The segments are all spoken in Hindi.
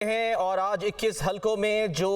हैं और आज 21 हलकों में जो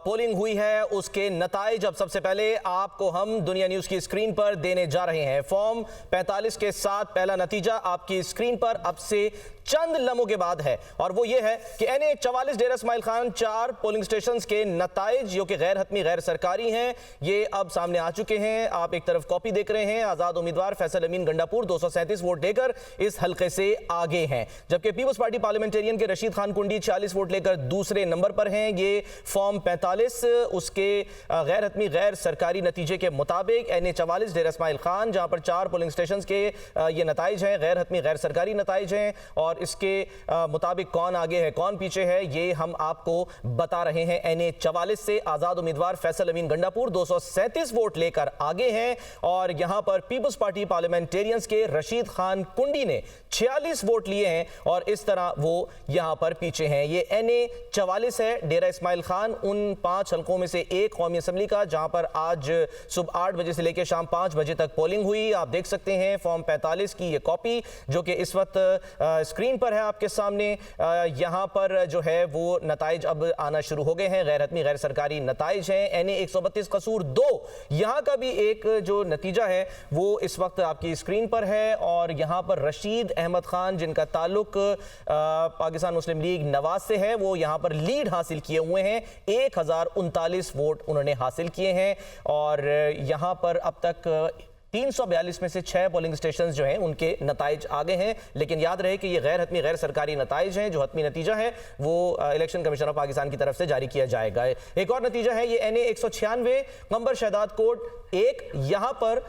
पोलिंग हुई है उसके नताइज अब सबसे पहले आपको हम दुनिया न्यूज की स्क्रीन पर देने जा रहे हैं। फॉर्म 45 के साथ पहला नतीजा आपकी स्क्रीन पर अब से चंद लम्हों के बाद है और वो ये है कि NA 44 डेरा इस्माइल खान 4 पोलिंग स्टेशंस के नताइज जो कि गैर हतमी गैर सरकारी हैं ये अब सामने आ चुके हैं। आप एक तरफ कॉपी देख रहे हैं। आजाद उम्मीदवार फैसल अमीन गंडापुर 237 वोट लेकर इस हलके से आगे हैं, जबकि पीपल्स पार्टी पार्लियामेंटेरियन के रशीद खान कुंडी 40 वोट लेकर दूसरे नंबर पर हैं। ये फॉर्म 45 उसके गैर हतमी गैर सरकारी नतीजे के मुताबिक NA 44 डेरा इस्माइल खान जहां पर 4 पोलिंग स्टेशंस के ये नताइज हैं, गैर हतमी गैर सरकारी नताइज हैं और इसके मुताबिक कौन आगे है कौन पीछे है ये हम आपको बता रहे हैं। NA 44 से आजाद उम्मीदवार फैसल अमीन गंडापुर 237 वोट लेकर आगे हैं और यहां पर पीपल्स पार्टी पार्लियामेंटेरियंस के रशीद खान कुंडी ने 46 वोट लिए हैं और इस तरह वो यहां पर पीछे हैं। ये NA 44 है डेरा इस्माइल खान, उन 5 हलकों में से एक कौमी असम्बली का जहां पर आज सुबह 8 बजे से लेकर शाम 5 बजे तक पोलिंग हुई। आप देख सकते हैं फॉर्म 45 की ये कॉपी जो कि इस वक्त स्क्रीन पर है आपके सामने। यहां पर जो है वो नताइज अब आना शुरू हो गए हैं, गैर हतमी गैर सरकारी नताइज हैं। NA 132 कसूर 2 यहां का भी एक जो नतीजा है वो इस वक्त आपकी स्क्रीन पर है और यहां पर रशीद अहमद खान जिनका ताल्लुक पाकिस्तान मुस्लिम लीग नवाज से है वो यहां पर लीड हासिल किए हुए हैं। 1039 वोट उन्होंने हासिल किए हैं और यहां पर अब तक 342 में से 6 पोलिंग स्टेशंस जो हैं उनके नताइज आगे हैं। लेकिन याद रहे कि ये गैर हतमी गैर सरकारी नताइज हैं। जो हतमी नतीजा है वो इलेक्शन कमीशन ऑफ पाकिस्तान की तरफ से जारी किया जाएगा। एक और नतीजा है ये NA 196 कंबर शहदाद कोट 1, यहां पर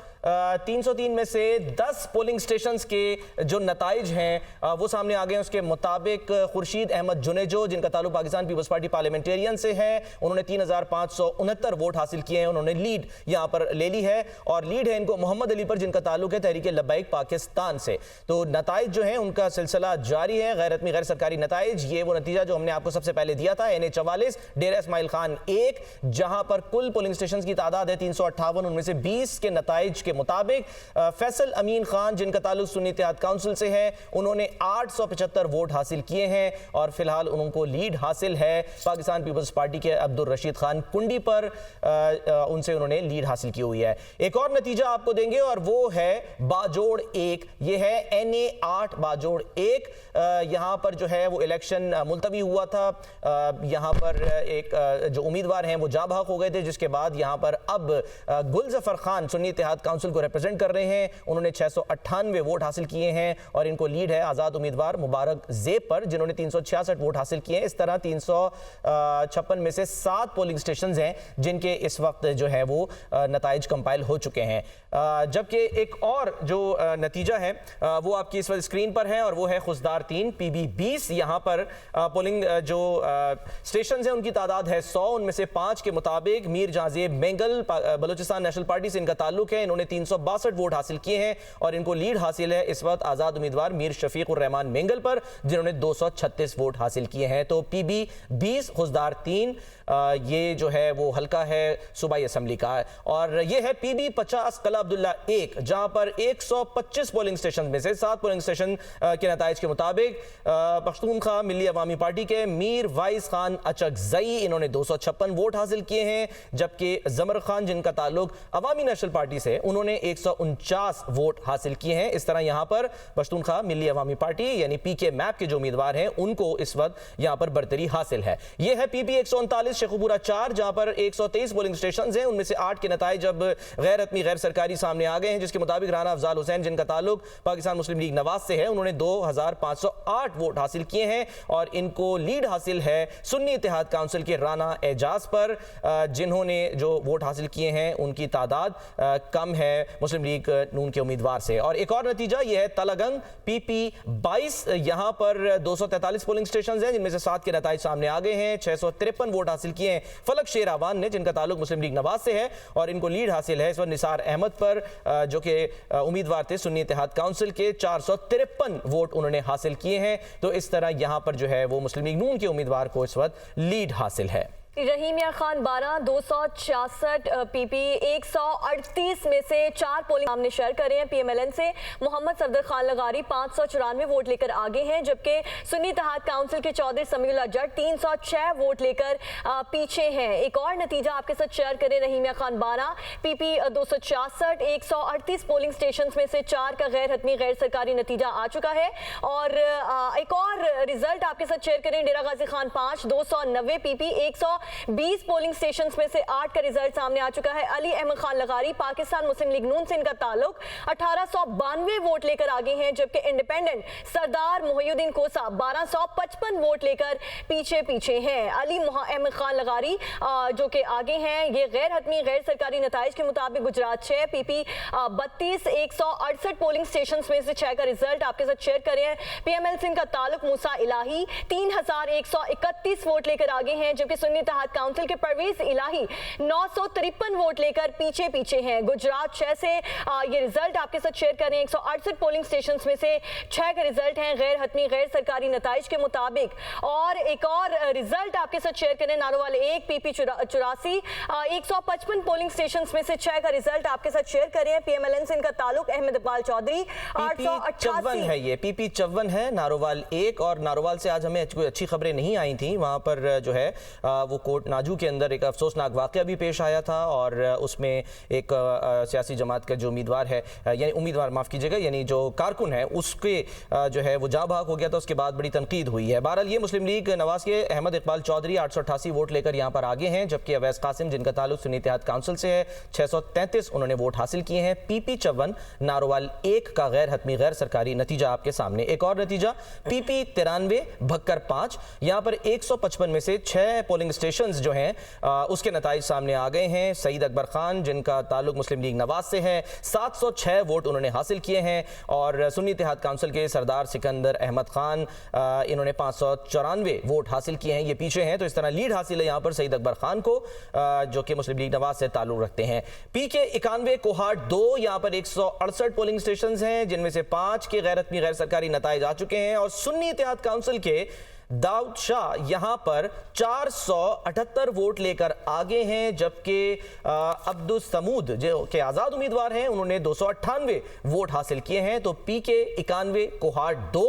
303 में से 10 पोलिंग स्टेशंस के जो नताइज हैं वो सामने आ गए हैं। उसके मुताबिक खुर्शीद अहमद जुनेजो जिनका ताल्लुक पाकिस्तान पीपल्स पार्टी पार्लियामेंटेरियन से है उन्होंने 3569 वोट हासिल किए हैं, उन्होंने लीड यहां पर ले ली है और लीड है इनको मोहम्मद अली पर जिनका ताल्लुक है तहरीक लब्बैक पाकिस्तान से। तो नताइज जो हैं उनका सिलसिला जारी है। गैर हतमी गैर सरकारी नताइज ये वो नतीजा जो हमने आपको सबसे पहले दिया था। NA 44 डेरा इस्माइल खान 1 जहां पर कुल पोलिंग स्टेशंस की तादाद है 358, उनमें से 20 के नताइज के मुताबिक फैसल अमीन खान जिनका ताल्लुक सुन्नी इत्तेहाद काउंसिल से है उन्होंने 875 वोट हासिल किए हैं और फिलहाल उनको लीड हासिल है पाकिस्तान पीपल्स पार्टी के अब्दुल रशीद खान कुंडी पर, उनसे उन्होंने लीड हासिल की हुई है। एक और नतीजा आपको देंगे और वो है बाजोड़ 1, ये है NA 8 बाजोड़ 1। यहां पर जो है वो इलेक्शन मुलतवी हुआ था। यहां पर एक जो उम्मीदवार हैं वो जा बहक हो गए थे, जिसके बाद यहां पर अब गुलजफर खान सुन्नी इत्तेहाद काउंसिल को रिप्रेजेंट कर रहे हैं। उन्होंने 698 वोट हासिल किए हैं और इनको लीड है आजाद उम्मीदवार मुबारक जेब पर जिन्होंने 366 वोट हासिल किए हैं। इस तरह 356 में से 7 पोलिंग स्टेशन हैं जिनके इस वक्त जो है वो नताइज कंपाइल हो चुके हैं। जबकि एक और जो नतीजा है वो आपकी इस वक्त स्क्रीन पर है और वो है खुशदार 3 PB 20। यहाँ पर पोलिंग जो स्टेशन हैं उनकी तादाद है 100, उनमें से 5 के मुताबिक मीर जहांजेब मेंगल बलूचिस्तान नेशनल पार्टी से इनका ताल्लुक है, इन्होंने 362 वोट हासिल किए हैं और इनको लीड हासिल है इस वक्त आजाद उम्मीदवार मीर शफीक उर रहमान मेंगल पर जिन्होंने 236 वोट हासिल किए हैं। तो PB 20 खुशदार 3 ये जो है वो हल्का है सूबाई असम्बली का और ये है PB 50 कला अब्दुल्ला 1 जहां पर 125 पोलिंग स्टेशन में से 7 पोलिंग स्टेशन के नताइज के मुताबिक पख्तूनख्वा मिली अवामी पार्टी के मीर वाइस खान अचकजई इन्होंने 256 वोट हासिल किए हैं, जबकि जमर खान जिनका ताल्लुक अवामी नेशनल पार्टी से उन्होंने 149 वोट हासिल किए हैं। इस तरह यहां पर पख्तूनख्वा मिली अवामी पार्टी यानी PK मैप के जो उम्मीदवार हैं उनको इस वक्त यहां पर बरतरी हासिल है। यह है PB 139 शेखुपुरा 4 जहां पर 123 पोलिंग स्टेशन हैं, उनमें से 8 के नताइज अब गैर हतमी गैर सरकारी सामने आ गए हैं, जिसके मुताबिक राना अफजाल हुसैन जिनका ताल्लुक पाकिस्तान मुस्लिम लीग नवाज से है उन्होंने 2508 वोट हासिल किए हैं और इनको लीड हासिल है सुन्नी इत्तेहाद काउंसिल के राना एजाज पर जिन्होंने जो वोट हासिल किए हैं उनकी तादाद कम है मुस्लिम लीग नून के उम्मीदवार से। और एक और नतीजा यह है तलगंग PP 22, यहां पर 243 पोलिंग स्टेशन हैं जिनमें से 7 के नताइज सामने आ गए हैं। 653 वोट हासिल किए हैं फलक शेर आवान ने जिनका ताल्लुक मुस्लिम लीग नवाज से है और इनको लीड हासिल है इस वक्त निसार अहमद पर जो कि उम्मीदवार थे सुन्नी इत्तेहाद काउंसिल के। 453 वोट उन्होंने हासिल किए हैं। तो इस तरह यहां पर जो है वो मुस्लिम लीग नून के उम्मीदवार को इस वक्त लीड हासिल है। रहीमिया खान 12, 266 पीपी, 138 में से 4 पोलिंग सामने शेयर कर रहे हैं पीएमएलएन से। मोहम्मद सफदर खान लगारी 594 वोट लेकर आगे हैं, जबकि सुन्नी इत्तेहाद काउंसिल के चौधरी समीउल्लाह जट 306 वोट लेकर पीछे हैं। एक और नतीजा आपके साथ शेयर करें। Rahimiya Khan 12, PP 266, 138 polling station में से 4 का गैर हतमी गैर सरकारी नतीजा आ चुका है। और एक और रिजल्ट आपके साथ शेयर करें। डेरा Ghazi Khan 5, 290 PP, 120 polling stations में से 8 का रिजल्ट सामने आ चुका है। अली अहमद खान लगारी पाकिस्तान मुस्लिम लीग नून से इनका ताल्लुक 1892 वोट लेकर आगे हैं, जबकि इंडिपेंडेंट सरदार मोहिउद्दीन कोसा 1255 वोट लेकर पीछे हैं। अली अहमद खान लगारी जो कि आगे हैं, ये गैर हतमी गैर सरकारी नताइज के मुताबिक गुजरात 6 पीपी 32, 168 पोलिंग स्टेशन में से 6 का रिजल्ट आपके साथ शेयर कर रहे हैं। पीएमएल से इनका ताल्लुक मूसा इलाही 3131 वोट लेकर आगे हैं, जबकि सुन्नी इत्तेहाद काउंसिल के परवेज इलाही 953 वोट लेकर पीछे हैं। गुजरात 6 से ये रिजल्ट आपके साथ शेयर कर रहे हैं। 168 पोलिंग स्टेशंस में से 6 के रिजल्ट हैं गैर हतमी गैर सरकारी नताइज के मुताबिक। और एक और रिजल्ट आपके साथ शेयर करें। नारोवाल 1 पीपी 84, 155 पोलिंग स्टेशंस में से 6 का रिजल्ट आपके साथ शेयर कर रहे हैं। पीएमएलएन से इनका ताल्लुक अहमद इकबाल चौधरी 888 है। ये पीपी 54 है नारोवाल 1। और नारोवाल से आज हमें कोई अच्छी खबरें नहीं आई थी। वहां पर जो है वो कोट नाजू के अंदर एक अफसोसनाक वाकया भी पेश आया था, और उसमें एक सियासी जमात का जो उम्मीदवार है, यानी उम्मीदवार माफ़ कीजिएगा, यानी जो कारकुन है, उसके जो है वो जाँ भाग हो गया था। उसके बाद बड़ी तनकीद हुई है। बहरहाल ये मुस्लिम लीग नवाज के अहमद इकबाल चौधरी 888 वोट लेकर यहाँ पर आगे हैं, जबकि अवैस कासिम जिनका ताल्लुक सुन्नी इत्तेहाद काउंसिल से है 633 उन्होंने वोट हासिल किए हैं। पीपी 54 नारोवाल 1 का गैर हतमी गैर सरकारी नतीजा आपके सामने। एक और नतीजा पीपी 93 भक्कर 5, यहाँ पर 155 में से 6 पोलिंग स्टेशन जो हैं उसके नताइज सामने आ गए हैं। सईद अकबर खान जिनका ताल्लुक मुस्लिम लीग नवाज से है 706 वोट उन्होंने हासिल किए हैं, और सुन्नी इत्तेहाद काउंसिल के सरदार सिकंदर अहमद खान इन्होंने 594 वोट हासिल किए हैं, ये पीछे हैं। तो इस तरह लीड हासिल है यहाँ पर सईद अकबर खान को, जो कि मुस्लिम लीग नवाज से ताल्लुक रखते हैं। पीके 91 कोहाट 2, यहाँ पर 168 पोलिंग स्टेशन हैं, जिनमें से 5 के गैर हतमी गैर सरकारी नताइज आ चुके हैं। और सुन्नी इत्तेहाद काउंसिल के दाऊद शाह यहां पर 478 वोट लेकर आगे हैं, जबकि अब्दुल समूद जो कि आजाद उम्मीदवार हैं उन्होंने 298 वोट हासिल किए हैं। तो पीके 91 कोहाट 2,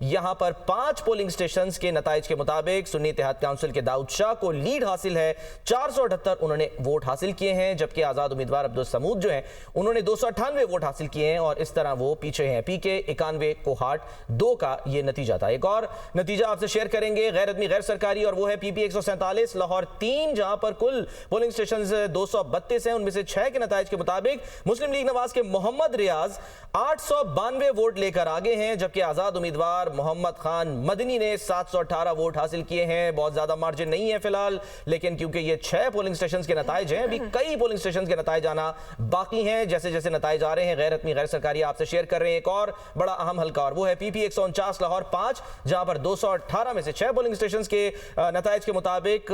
यहां पर 5 पोलिंग स्टेशंस के नताइज के मुताबिक सुन्नी इत्तेहाद काउंसिल के दाऊद शाह को लीड हासिल है। 478 उन्होंने वोट हासिल किए हैं, जबकि आजाद उम्मीदवार अब्दुल समूद जो हैं उन्होंने 298 वोट हासिल किए हैं, और इस तरह वो पीछे हैं। पीके 91 कोहाट 2 का ये नतीजा था। एक और नतीजा आपसे शेयर करेंगे गैर हतमी गैर सरकारी, और वो है पीपी 147 लाहौर 3, जहां पर कुल पोलिंग स्टेशन 232 हैं, उनमें से 6 के नताइज के मुताबिक मुस्लिम लीग नवाज के मोहम्मद रियाज 892 वोट लेकर आगे हैं, जबकि आजाद उम्मीदवार मोहम्मद खान मदनी ने 718 वोट हासिल किए हैं। बहुत ज्यादा मार्जिन नहीं है फिलहाल, लेकिन क्योंकि ये 6 पोलिंग स्टेशन के नताइज हैं, अभी कई पोलिंग स्टेशन के नताइज आना बाकी हैं। जैसे जैसे नताइज आ रहे हैं गैर हतमी गैर सरकारी आपसे शेयर कर रहे हैं। एक और बड़ा अहम हल्का, और वो है पीपी 149 लाहौर 5, जहां पर 218 में से 6 पोलिंग स्टेशन के नताइज के मुताबिक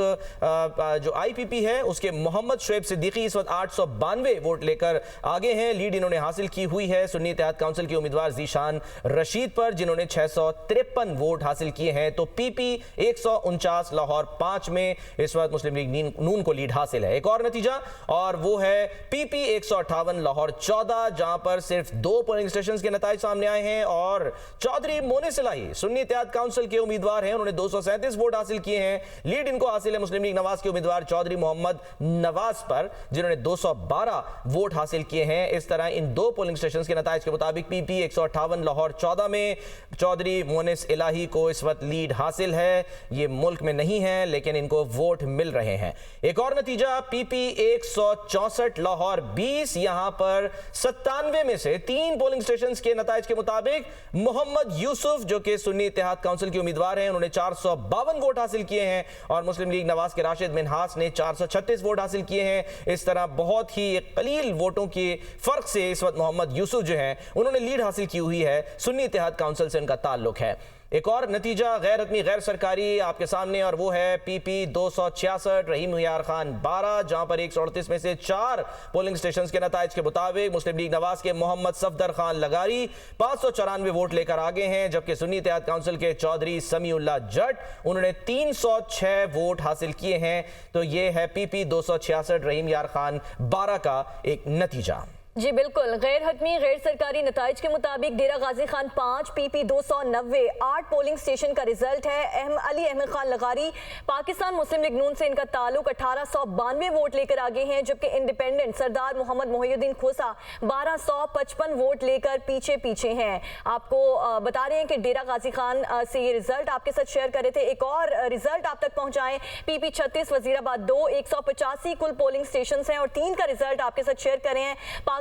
जो आईपीपी है उसके मोहम्मद शुएब सिद्दीकी इस वक्त 892 वोट लेकर आगे हैं। लीड इन्होंने हासिल की हुई है सुन्नी इत्तेहाद काउंसिल के उम्मीदवार जीशान रशीद पर, जिन्होंने 653 वोट हासिल किए हैं। तो पीपी 149 लाहौर 5 में इस वक्त मुस्लिम लीग नून को लीड हासिल है। एक और नतीजा, और वो है पीपी 158 लाहौर 14, जहां पर सिर्फ 2 पोलिंग स्टेशन के नताइज सामने आए हैं, और चौधरी मोनिस इलाही सुन्नी इत्तेहाद काउंसिल के उम्मीदवार हैं, उन्होंने 237 वोट हासिल किए हैं। लीड इनको हासिल है मुस्लिम लीग नवाज के उम्मीदवार चौधरी मोहम्मद नवाज पर, जिन्होंने 212 वोट हासिल किए हैं। इस तरह इन 2 पोलिंग स्टेशन के नताइज के मुताबिक पीपी 158 लाहौर 14 में चौधरी मोनिस इलाही को इस वक्त लीड हासिल है। ये मुल्क में नहीं है, लेकिन इनको वोट मिल रहे हैं। एक और नतीजा पीपी 164 लाहौर 20, यहां पर 97 में से 3 पोलिंग स्टेशन के नताइज के मुताबिक मोहम्मद यूसुफ जो कि सुन्नी इत्तेहाद काउंसिल के उम्मीदवार हैं, उन्होंने 452 वोट हासिल किए हैं, और मुस्लिम लीग नवाज के राशिद मिनहास ने 436 वोट हासिल किए हैं। इस तरह बहुत ही कलील वोटों के फर्क से इस वक्त मोहम्मद यूसुफ जो हैं उन्होंने लीड हासिल की हुई है। सुन्नी इत्तेहाद काउंसिल से उनका ताल्लुक है। एक और नतीजा गैर हतमी गैर सरकारी आपके सामने, और वो है PP 266 रहीम हुयार खान 12, जहां पर 138 में से 4 पोलिंग स्टेशन के नताइज के मुताबिक मुस्लिम लीग नवाज के मोहम्मद सफदर खान लगारी 594 वोट लेकर आगे हैं, जबकि सुन्नी इत्तेहाद काउंसिल के चौधरी समीउल्लाह जट उन्होंने 306 वोट हासिल किए हैं। तो ये है PP 266 रहीम हुयार खान 12 का एक नतीजा। जी बिल्कुल, गैर हतमी गैर सरकारी नताइज के मुताबिक डेरा Ghazi Khan 5, PP 290 8 polling station का रिजल्ट है। अली अहमद खान लगारी पाकिस्तान मुस्लिम लीग नून से इनका ताल्लुक 1892 वोट लेकर आगे हैं, जबकि इंडिपेंडेंट सरदार मोहम्मद मोहिउद्दीन खोसा 1255 वोट लेकर पीछे हैं। आपको बता रहे हैं कि डेरा गाजी खान से ये रिजल्ट आपके साथ शेयर कर रहे थे। एक और रिजल्ट आप तक पहुंचाएं, PP 36 वजीराबाद 2 185 कुल पोलिंग स्टेशन हैं और 3 का रिजल्ट आपके साथ शेयर कर रहे हैं।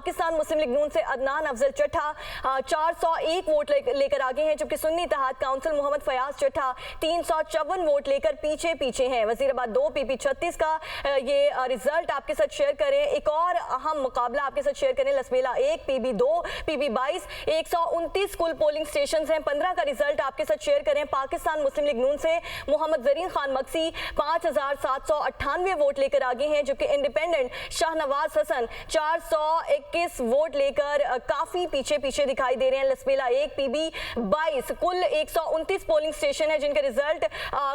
पाकिस्तान मुस्लिम लीग नून से अदनान अफजल चट्ठा 401 वोट लेकर आगे हैं, जबकि सुन्नी इत्तेहाद काउंसिल मोहम्मद फयाज चट्ठा 354 वोट लेकर पीछे हैं। वजीराबाद 2 PP 36 का ये रिजल्ट आपके साथ शेयर करें। एक और अहम मुकाबला आपके साथ शेयर करें, लसबेला 1 PB 2 PP 22 129 कुल पोलिंग स्टेशन हैं, 15 का रिजल्ट आपके साथ शेयर करें। पाकिस्तान मुस्लिम लीग नून से मोहम्मद जरीन खान मक्सी 5798 वोट लेकर आगे हैं, जबकि इंडिपेंडेंट शाहनवाज हसन 421 वोट लेकर काफी पीछे दिखाई दे रहे हैं। लसबेला 1 PB 22 कुल 129 पोलिंग स्टेशन है, जिनके रिजल्ट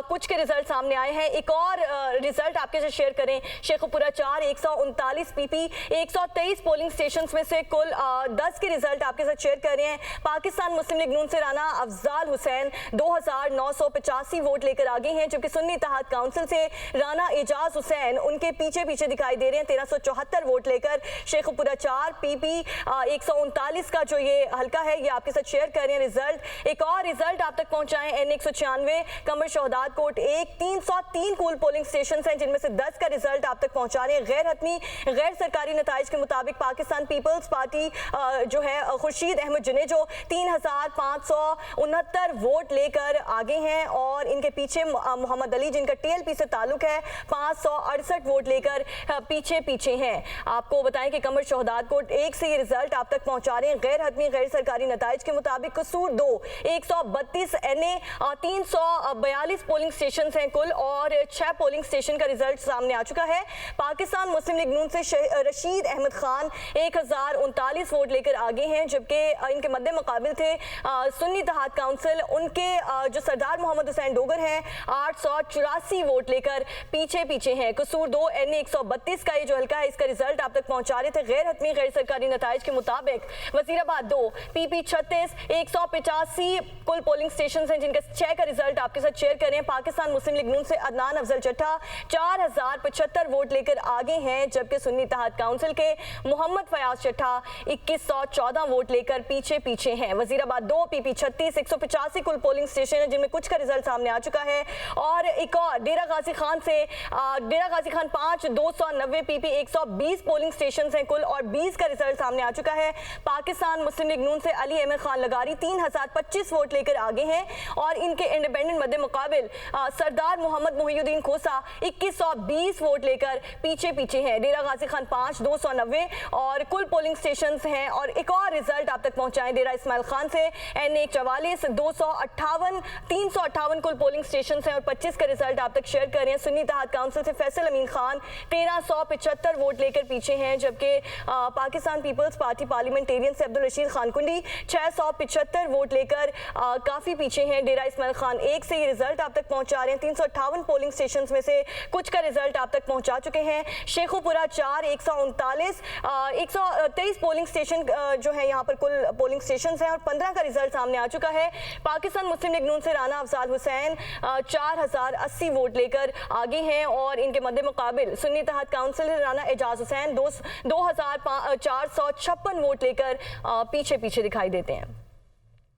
कुछ के रिजल्ट सामने आए हैं। एक और रिजल्ट आपके साथ शेयर करें, शेखुपुरा 4 139 PP 123 पोलिंग स्टेशन में से कुल 10 के रिजल्ट आपके साथ शेयर कर रहे हैं। पाकिस्तान मुस्लिम लीग नून से राना अफजाल हुसैन 2985 वोट लेकर आगे हैं, जबकि सुन्नी इत्तेहाद काउंसिल से राना एजाज हुसैन उनके पीछे दिखाई दे रहे हैं 1374 वोट लेकर। शेखुपुरा 4 PP 139 का जो ये हल्का है, ये आपके साथ शेयर कर रहे हैं रिजल्ट। एक और रिजल्ट आप तक पहुंचाएं, N 196 कमर शहदाद कोट 1 303 कुल पोलिंग स्टेशन हैं, जिनमें से 10 का रिजल्ट आप तक पहुंचा रहे हैं। गैर हतमी गैर सरकारी नताइज के मुताबिक पाकिस्तान पीपल्स पार्टी जो है खुर्शीद अहमद जुनेजो 3569 वोट लेकर आगे हैं, और इनके पीछे मोहम्मद अली जिनका TLP से ताल्लुक है 568 वोट लेकर पीछे हैं। आपको बताएं कि कमर शहदाद कोट 1 से ये रिजल्ट आप तक पहुंचा रहे हैं। गैर हतमी गैर सरकारी नताइज के मुताबिक कसूर 2 132 NA 342 पोलिंग स्टेशन हैं कुल, और 6 पोलिंग स्टेशन का रिजल्ट सामने आ चुका है। पाकिस्तान मुस्लिम लीग नून से रशीद अहमद खान 1039 वोट लेकर आगे हैं, जबकि इनके मद्दे मुकाबिल थे सुन्नी इत्तेहाद काउंसिल, उनके जो सरदार मोहम्मद हुसैन डोगर हैं 884 वोट लेकर पीछे हैं। कसूर 2 NA 132 का ये जो हल्का है, इसका रिजल्ट आप तक पहुंचा रहे थे। गैर हतमी गैर सरकारी नताइज के मुताबिक वजीराबाद 2 PP 36 185 कुल पोलिंग स्टेशन हैं, जिनका 6 का रिजल्ट आपके साथ शेयर करें। पाकिस्तान मुस्लिम लीग नून से अदनान अफजल चट्ठा 4075 वोट लेकर आगे हैं, जबकि सुन्नी इत्तेहाद काउंसिल के मोहम्मद फयाज चट्ठा 2114 वोट लेकर पीछे हैं। वजीराबाद 2 PP 36 185 कुल पोलिंग स्टेशन है, जिनमें कुछ का रिजल्ट सामने आ चुका है। और एक और डेरा गाजी खान से डेरा Ghazi Khan 5 290 PP 120 polling station हैं कुल, और 20 का रिजल्ट सामने आ चुका है। पाकिस्तान मुस्लिम लीग नून से अली अहमद खान लगारी 3025 वोट लेकर आगे हैं, और इनके इंडिपेंडेंट मद्दे मुकाबिल सरदार मोहम्मद मोहिउद्दीन खोसा 2120 वोट लेकर पीछे हैं। डेरा गाजी खान 5 290 और कुल पोलिंग स्टेशन हैं। और एक और रिजल्ट आप तक पहुंचाएं, डेरा इस्माइल खान से NA 44 258 358 कुल पोलिंग स्टेशन हैं, और 25 का रिजल्ट आप तक शेयर कर रहे हैं। सुन्नी इत्तेहाद काउंसिल से फैसल अमीन खान 1375 वोट लेकर पीछे हैं, जबकि पाकिस्तान पीपल्स पार्टी पार्लियामेंटेरियन से अब्दुल रशीद खान कुंडी 675 वोट लेकर काफी पीछे हैं। डेरा इस्माइल खान 1 से ये रिजल्ट आप तक पहुंचा रहे हैं। 358 पोलिंग स्टेशन में से कुछ का रिजल्ट आप तक पहुंचा चुके हैं। शेखुपुरा 4 139 123 पोलिंग स्टेशन जो है यहाँ पर कुल पोलिंग स्टेशन हैं, और 15 का रिजल्ट सामने आ चुका है। पाकिस्तान मुस्लिम लीग नून से राना अफजाल हुसैन 4080 वोट लेकर आगे हैं, और इनके मद्दे मुकाबिल सुन्नी इत्तेहाद काउंसिल राना एजाज हुसैन 2456 वोट लेकर पीछे दिखाई देते हैं।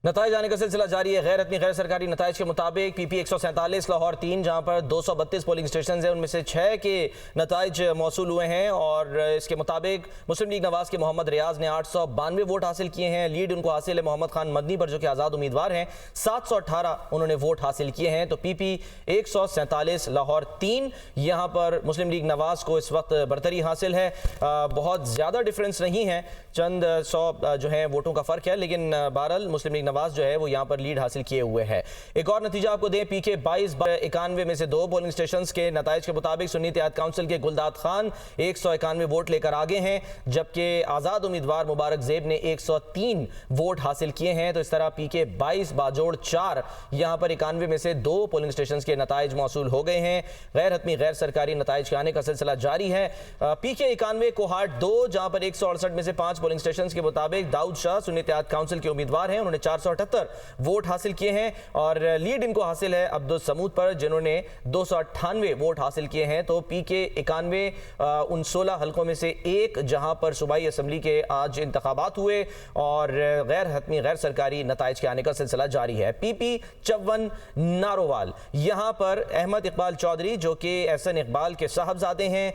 नताइज आने का सिलसिला जारी है। गैर हतमी गैर सरकारी नताइज के मुताबिक PP 147 लाहौर 3, जहाँ पर 232 पोलिंग स्टेशन हैं, उनमें से 6 के नताइज मौसूल हुए हैं, और इसके मुताबिक मुस्लिम लीग नवाज के मोहम्मद रियाज ने 892 वोट हासिल किए हैं। लीड उनको हासिल है मोहम्मद खान मदनी पर, जो कि आज़ाद उम्मीदवार हैं, 718 उन्होंने वोट हासिल किए हैं। तो PP 147 लाहौर 3, यहाँ पर मुस्लिम लीग नवाज को इस वक्त बरतरी हासिल है। बहुत ज़्यादा डिफरेंस नहीं है, चंद 100 जो है वोटों का फ़र्क है, लेकिन बहरहाल मुस्लिम लीग नवाज जो है वो यहाँ पर लीड हासिल किए हुए है। एक और नतीजा आपको दें, पीके 2291 में से 2 पोलिंग स्टेशन के नताइज के मुताबिक सुन्नी इत्तेहाद काउंसिल के गुलदाद खान 191 वोट लेकर आगे हैं, जबकि आज़ाद उम्मीदवार मुबारक ज़ेब ने 103 वोट हासिल किए हैं। तो इस तरह पीके 22 बाजोड़ 4 यहाँ पर 91 में से 2 पोलिंग स्टेशन के नताइज मौसूल हो गए हैं। गैर हतमी गैर सरकारी नताइज के आने का सिलसिला जारी है। पीके 91 कोहाट 2 जहां पर 168 में से 5 पोलिंग स्टेशन के मुताबिक दाऊद शाह सुन्नी इत्तेहाद काउंसिल के उम्मीदवार हैं, उन्होंने 478 वोट हासिल किए हैं और लीड इनको हासिल है अब्दुल समूद पर, जिन्होंने 298 वोट हासिल किए हैं। तो पीके 91 उन 16 हल्कों में से एक जहां पर सूबाई असम्बली के आज इंतखाबात हुए और गैर हतमी गैर सरकारी नताइज के आने का सिलसिला जारी है। पीपी 54 नारोवाल, यहां पर अहमद इकबाल चौधरी जो कि एहसन इकबाल के साहबजादे हैं,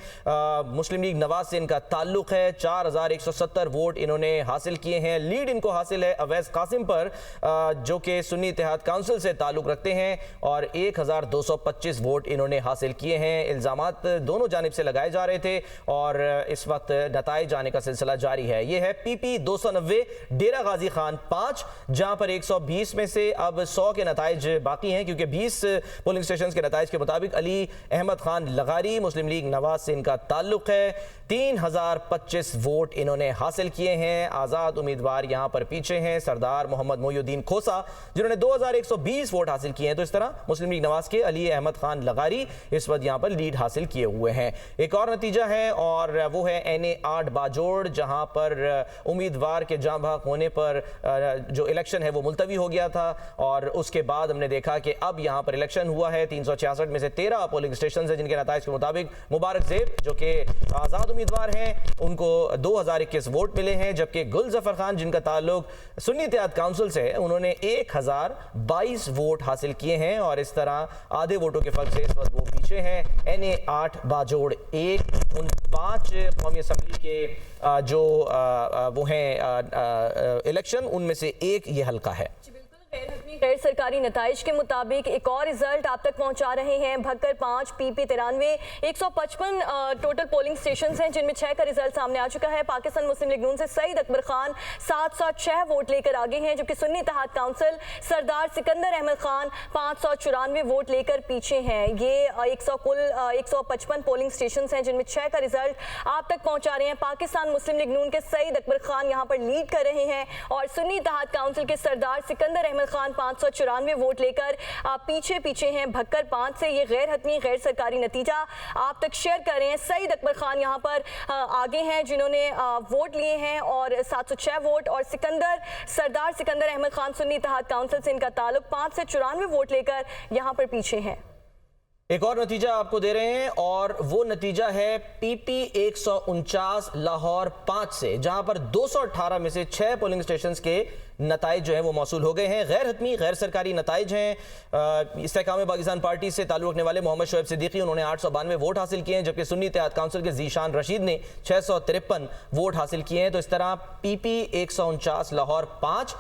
मुस्लिम लीग नवाज से इनका ताल्लुक है, 4170 वोट इन्होंने हासिल किए हैं। लीड इनको हासिल है अवैस कासिम पर जो कि सुन्नी इत्तेहाद काउंसिल से ताल्लुक रखते हैं और 1225 वोट इन्होंने हासिल किए हैं। इल्जामात दोनों जानिब से लगाए जा रहे थे और इस वक्त नताइज आने का सिलसिला जारी है। यह है पीपी 290 डेरा गाजी खान 5, जहां पर 120 में से अब 100 के नताइज बाकी हैं, क्योंकि 20 पोलिंग स्टेशन के नताइज के मुताबिक अली अहमद खान लगारी मुस्लिम लीग नवाज से इनका ताल्लुक है, 3025 वोट इन्होंने हासिल किए हैं। आज़ाद उम्मीदवार यहां पर पीछे हैं, सरदार मोहम्मद मोयुद्दीन खोसा जिन्होंने 2120 वोट हासिल किए हैं। तो इस तरह मुस्लिम लीग नवाज के अली अहमद खान लगारी इस वक्त यहां पर लीड हासिल किए हुए हैं। एक और नतीजा है और वो है NA 8 बाजोड़, जहां पर उम्मीदवार के जाँ भाग होने पर जो इलेक्शन है वो मुलतवी हो गया था और उसके बाद हमने देखा कि अब यहां पर इलेक्शन हुआ है। 366 में से 13 पोलिंग स्टेशन है जिनके नताइज के मुताबिक मुबारक ज़ेब जो कि आज़ाद उम्मीदवार हैं उनको 2021 वोट मिले हैं, जबकि गुल जफर खान जिनका ताल्लुक सुन्नी इत्तेहाद काउंसिल से है उन्होंने 1022 वोट हासिल किए हैं और इस तरह आधे वोटों के फर्क से इस वक्त वो पीछे हैं। NA 8 बाजोड़ 1 उन 5 कौमी असम्बली के जो वो हैं इलेक्शन उनमें से एक ये हल्का है। गैर सरकारी नताइज के मुताबिक एक और रिजल्ट आप तक पहुंचा रहे हैं। Bhakkar 5, PP 93, 155 total polling station हैं जिनमें 6 का रिजल्ट सामने आ चुका है। पाकिस्तान मुस्लिम लीग नून से सईद अकबर खान 706 वोट लेकर आगे हैं, जबकि सुन्नी इत्तेहाद काउंसिल सरदार सिकंदर अहमद खान 594 वोट लेकर पीछे हैं। ये 155 पोलिंग स्टेशन हैं जिनमें 6 का रिजल्ट आप तक पहुंचा रहे हैं। पाकिस्तान मुस्लिम लीग नून के सईद अकबर खान यहाँ पर लीड कर रहे हैं और सुन्नी इत्तेहाद काउंसिल के सरदार सिकंदर अहमद खान 594 वोट लेकर पीछे हैं। भक्कर 5 से ये गैर हतमी गैर सरकारी नतीजा आप तक शेयर कर रहे हैं। सईद अकबर खान यहाँ पर आगे हैं जिन्होंने वोट लिए हैं और 706 वोट, और सरदार सिकंदर अहमद खान सुन्नी इत्तेहाद काउंसिल से इनका ताल्लुक 5 से 94 वोट लेकर यहाँ पर पीछे हैं। एक और नतीजा आपको दे रहे हैं और वो नतीजा है पीपी 149 लाहौर 5 से, जहां पर 218 में से 6 पोलिंग स्टेशन के नताइज जो हैं वो मौसूल हो गए हैं। गैर हतमी गैर सरकारी नताइज हैं। इस्तेकाम पाकिस्तान पार्टी से ताल्लुक रखने वाले मोहम्मद शोएब सिद्दीकी उन्होंने 892 वोट हासिल किए हैं, जबकि सुन्नी इत्तेहाद काउंसिल के जीशान रशीद ने 653 वोट हासिल किए हैं। तो इस तरह पीपी 149 लाहौर 5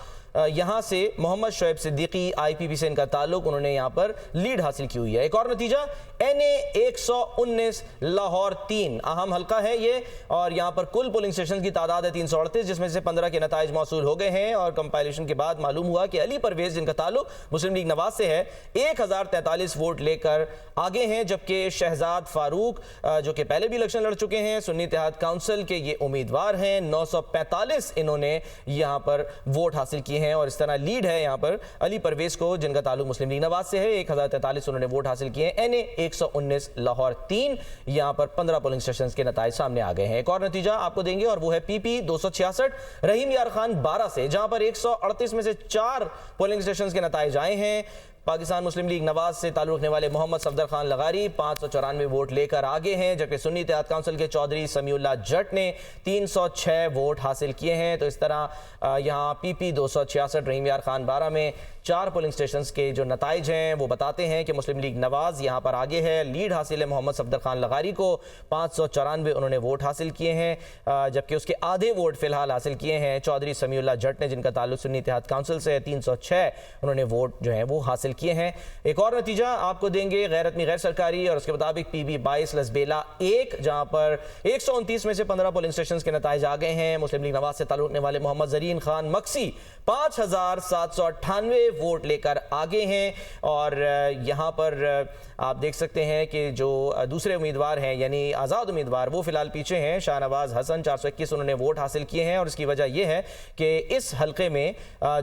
यहां से मोहम्मद शोएब सिद्दीकी IPP से इनका ताल्लुक, उन्होंने यहां पर लीड हासिल की हुई है। एक और नतीजा NA 119 लाहौर 3 अहम हल्का है ये और यहां पर कुल पोलिंग स्टेशन की तादाद है 338, जिसमें से 15 के नताइज मौसूल हो गए हैं और कंपाइलेशन के बाद मालूम हुआ कि अली परवेज जिनका ताल्लुक मुस्लिम लीग नवाज से है 1043 वोट लेकर आगे हैं, जबकि शहजाद फारूक जो कि पहले भी इलेक्शन लड़ चुके हैं सुन्नी इत्तेहाद काउंसिल के ये उम्मीदवार हैं, 945 इन्होंने यहां पर वोट हासिल किए हैं और इस तरह लीड है यहां पर अली परवेज को जिनका ताल्लुक मुस्लिम लीग नवाज से है, 1043 उन्होंने वोट हासिल किए हैं। NA 119 लाहौर 3 यहां पर 15 पोलिंग स्टेशन के नताइज सामने आ गए हैं। एक और नतीजा आपको देंगे और वो है पीपी 266 रहीम यार खान 12 से, जहां पर 138 में से 4 पोलिंग स्टेशन के नताइज आए हैं। पाकिस्तान मुस्लिम लीग नवाज से ताल्लुक रखने वाले मोहम्मद सफदर खान लगारी 594 वोट लेकर आगे हैं, जबकि सुन्नी इत्तेहाद काउंसिल के चौधरी समीउल्लाह जट ने 306 वोट हासिल किए हैं। तो इस तरह यहाँ पीपी 266 रहीम यार खान 12 में 4 पोलिंग स्टेशन के जो नताइज हैं वो बताते हैं कि मुस्लिम लीग नवाज यहाँ पर आगे है। लीड हासिल है मोहम्मद सफदर खान लगारी को, 594 उन्होंने वोट हासिल किए हैं, जबकि उसके आधे वोट फिलहाल हासिल किए हैं चौधरी समीउल्लाह जट ने जिनका ताल्लुक सुन्नी इत्तेहाद काउंसिल से है, 306 उन्होंने वोट जो है वो हासिल किए हैं। एक और नतीजा आपको देंगे गैर हतमी गैर सरकारी, और उसके मुताबिक PB 22 लसबेला 1, जहां पर 129 में से 15 पोलिंग स्टेशन के नताइज आ गए हैं। मुस्लिम लीग नवाज से ताल्लुक रखने वाले मोहम्मद जरीन खान मक्सी 5798 वोट लेकर आगे हैं। और यहाँ पर आप देख सकते हैं कि जो दूसरे उम्मीदवार हैं यानी आज़ाद उम्मीदवार वो फिलहाल पीछे हैं। शाहनवाज हसन 421 उन्होंने वोट हासिल किए हैं, और इसकी वजह यह है कि इस हलके में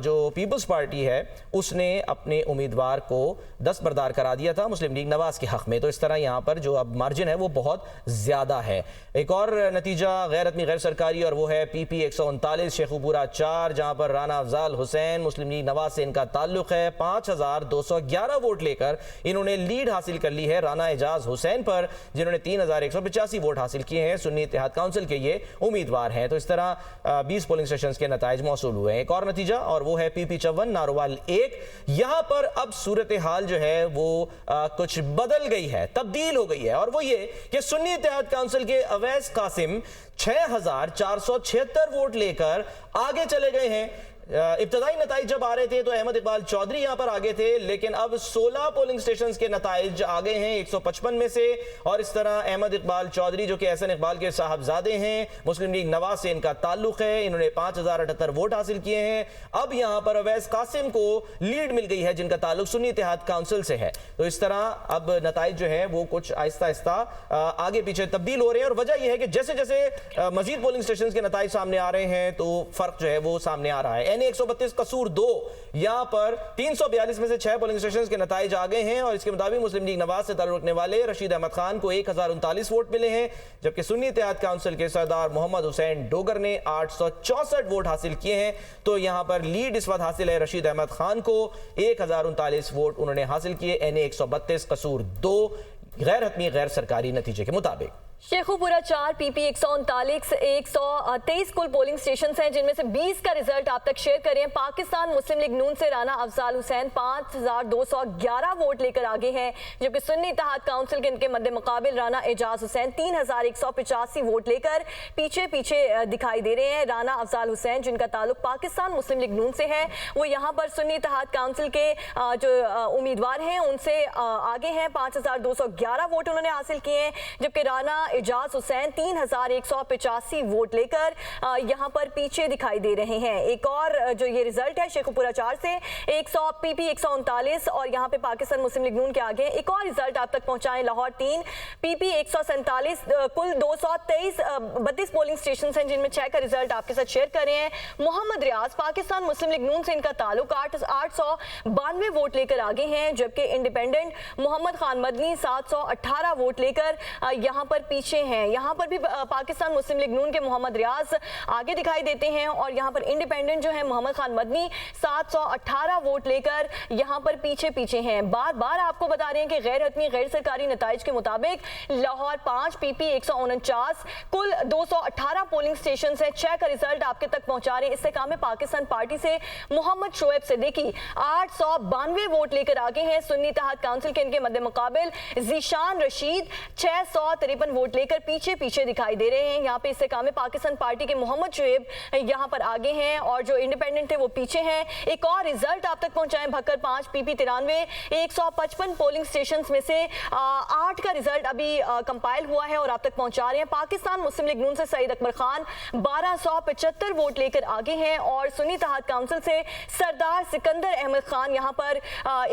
जो पीपल्स पार्टी है उसने अपने उम्मीदवार को दस्तबरदार करा दिया था मुस्लिम लीग नवाज के हक में। तो इस तरह यहाँ पर जो अब मार्जिन है वो बहुत ज़्यादा है। एक और नतीजा गैर हतमी गैर सरकारी, और वो है PP 139 शेखुपुरा 4, जहाँ पर राना अफजाल हुसैन मुस्लिम लीग नवाज से इनका ताल्लुक है। 5211 वोट लेकर इन्होंने लीड हासिल कर ली है राना एजाज हुसैन पर, जिन्होंने 3185 वोट हासिल किए हैं। सुन्नी इत्तेहाद काउंसिल के ये उम्मीदवार हैं। तो इस तरह 20 पोलिंग स्टेशन के नताइज मौसूल हुए हैं। एक और नतीजा, और वो है PP 54 नारोवाल 1। यहां पर अब सूरत हाल जो है वो कुछ बदल गई है, तब्दील हो गई है, और वो ये कि सुन्नी इत्तेहाद काउंसिल के अवैस कासिम 6476 वोट लेकर आगे चले गए हैं। इब्तदाई नताइज जब आ रहे थे तो अहमद इकबाल चौधरी यहां पर आगे थे, लेकिन अब 16 पोलिंग स्टेशन के नताइज आ गए हैं 155 में से। और इस तरह अहमद इकबाल चौधरी जो कि एहसन इकबाल के साहबजादे हैं, मुस्लिम लीग नवाज से इनका ताल्लुक है, इन्होंने 5078 वोट हासिल किए हैं। अब यहां पर अवैस कासिम को लीड मिल गई है जिनका ताल्लुक सुन्नी इत्तेहाद काउंसिल से है। तो इस तरह अब नताइज जो है वो कुछ आहिस्ता आहिस्ता आगे पीछे तब्दील हो रहे हैं, और वजह यह है कि जैसे जैसे मजीद पोलिंग स्टेशन के नताइज सामने आ रहे हैं तो फर्क जो है वो सामने आ रहा है। NA 132 कसूर 2, यहां पर 342 में से 6 पोलिंग स्टेशन के नताइज आ गए हैं, और इसके मुताबिक मुस्लिम लीग नवाज से ताल्लुक रखने वाले रशीद अहमद खान को 1039 वोट मिले हैं, जबकि सुन्नी इत्तेहाद काउंसिल के सरदार मोहम्मद हुसैन डोगर ने 864 वोट हासिल किए हैं। तो यहां पर लीड इस वक्त हासिल है रशीद अहमद खान को, 1039 वोट उन्होंने हासिल किए NA 132 कसूर 2 गैर हतमी गैर सरकारी नतीजे के मुताबिक। शेखुपुरा 4 PP 139 123 कुल पोलिंग स्टेशन हैं, जिनमें से 20 का रिजल्ट आप तक शेयर करें। पाकिस्तान मुस्लिम लीग नून से राना अफजाल हुसैन 5211 वोट लेकर आगे हैं, जबकि सुन्नी इत्तेहाद काउंसिल के इनके मद्दे मुकाबिल राना एजाज हुसैन 3185 वोट लेकर पीछे पीछे दिखाई दे रहे हैं। राना अफजाल हुसैन जिनका ताल्लुक पाकिस्तान मुस्लिम लीग नून से है, वो यहाँ पर सुन्नी इत्तेहाद काउंसिल के जो उम्मीदवार हैं उनसे आगे हैं। 5211 वोट उन्होंने हासिल किए हैं, जबकि राना एजाज हुसैन 3185 वोट लेकर यहां पर पीछे दिखाई दे रहे हैं। एक और जो ये रिजल्ट है शेखुपुरा 4 से PP 139, और यहां पे पाकिस्तान मुस्लिम लीग नून के आगे हैं। एक और रिजल्ट आप तक पहुंचाएं, लाहौर 3 PP 147 कुल 223 32 पोलिंग स्टेशन हैं, जिनमें 6 का रिजल्ट आपके साथ शेयर कर रहे हैं। मोहम्मद रियाज पाकिस्तान मुस्लिम लीग नून से इनका ताल्लुक 892 वोट लेकर आगे हैं, जबकि इंडिपेंडेंट मोहम्मद खान मदनी 718 वोट लेकर यहां पर पीछे हैं। यहां पर भी पाकिस्तान मुस्लिम लीग नून के मोहम्मद रियाज आगे दिखाई देते हैं, और यहां पर इंडिपेंडेंट जो है मोहम्मद खान मदनी 718 वोट लेकर यहां पर पीछे पीछे हैं। बार बार आपको बता रहे हैं कि गैर हतमी गैर सरकारी नताइज के मुताबिक लाहौर 5 PP 149 कुल 218 पोलिंग स्टेशन है, 6 का रिजल्ट आपके तक पहुंचा रहे हैं। इस्तेकाम में पाकिस्तान पार्टी से मोहम्मद शोएब सिद्दीकी 892 वोट लेकर आगे हैं। सुन्नी इत्तेहाद काउंसिल के इनके मद्दे मुकाबिल जीशान रशीद 653 वोट लेकर पीछे पीछे दिखाई दे रहे हैं। यहाँ पे इस्तेकाम पाकिस्तान पार्टी के मोहम्मद शुएब यहाँ पर आगे हैं, और जो इंडिपेंडेंट थे वो पीछे हैं। एक और रिजल्ट आप तक पहुंचाएं, भक्कर 5 PP 93 155 पोलिंग स्टेशन में से 8 का रिजल्ट अभी कंपाइल हुआ है और आप तक पहुंचा रहे हैं। पाकिस्तान मुस्लिम लीग नून से सईद अकबर खान 1275 वोट लेकर आगे हैं, और सुन्नी इत्तेहाद काउंसिल से सरदार सिकंदर अहमद खान यहाँ पर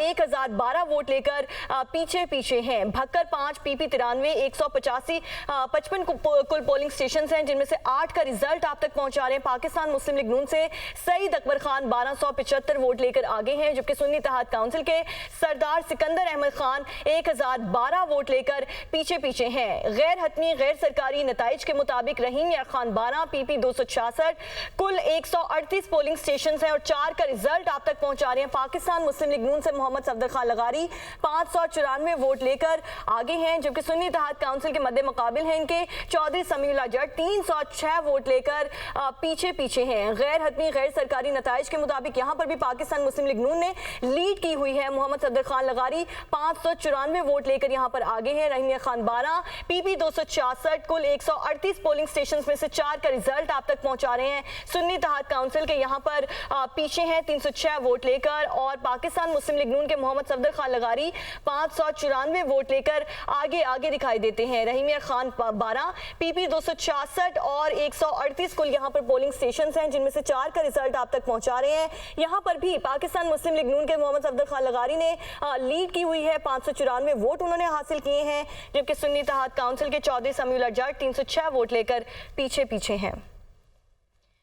1012 वोट लेकर पीछे पीछे हैं। भक्कर 5 PP 93 185 55 कुल पोलिंग स्टेशन हैं, जिनमें से 8 का रिजल्ट आप तक पहुंचा रहे हैं। पाकिस्तान मुस्लिम लीग नून से सईद अकबर खान 1275 वोट लेकर आगे हैं, जबकि सुन्नी इत्तेहाद काउंसिल के सरदार सिकंदर अहमद खान 1012 वोट लेकर पीछे पीछे हैं। गैर हतमी गैर सरकारी नताइज के मुताबिक रहीम यार खान 12 PP 266 कुल 138 पोलिंग स्टेशन हैं, और 4 का रिजल्ट आप तक पहुंचा रहे हैं। पाकिस्तान मुस्लिम लीग नून से मोहम्मद सफदर खान लगारी 594 वोट लेकर आगे हैं, जबकि सुन्नी इत्तेहाद काउंसिल के मद्दे मुकाबिल हैं इनके चौधरी समीउल्लाह जट 306 वोट लेकर पीछे हैं। गैर हतमी गैर सरकारी नताइज के मुताबिक यहाँ पर भी पाकिस्तान मुस्लिम लीग नून ने लीड की हुई है। मोहम्मद सफदर खान लगारी 594 वोट लेकर यहाँ पर आगे हैं। रहीमिया खान 12, पीपी 266, कुल 138 पोलिंग स्टेशन में से 4 का रिजल्ट आप तक पहुंचा रहे हैं। सुन्नी इत्तेहाद काउंसिल के यहाँ पर पीछे हैं 306 वोट लेकर, और पाकिस्तान मुस्लिम लीग नून के मोहम्मद सफदर खान लगारी 594 वोट लेकर आगे दिखाई देते हैं। रहीमिया खान 12, पीपी 266 और 138 कुल यहाँ पर पोलिंग स्टेशन हैं, जिनमें से 4 का रिजल्ट आप तक पहुंचा रहे हैं। यहाँ पर भी पाकिस्तान मुस्लिम लीग नून के मोहम्मद सफदर खान लगारी ने लीड की हुई है। 594 वोट उन्होंने हासिल किए हैं, जबकि सुन्नी इत्तेहाद काउंसिल के चौधरी समीउल्लाह जट 306 वोट लेकर पीछे हैं।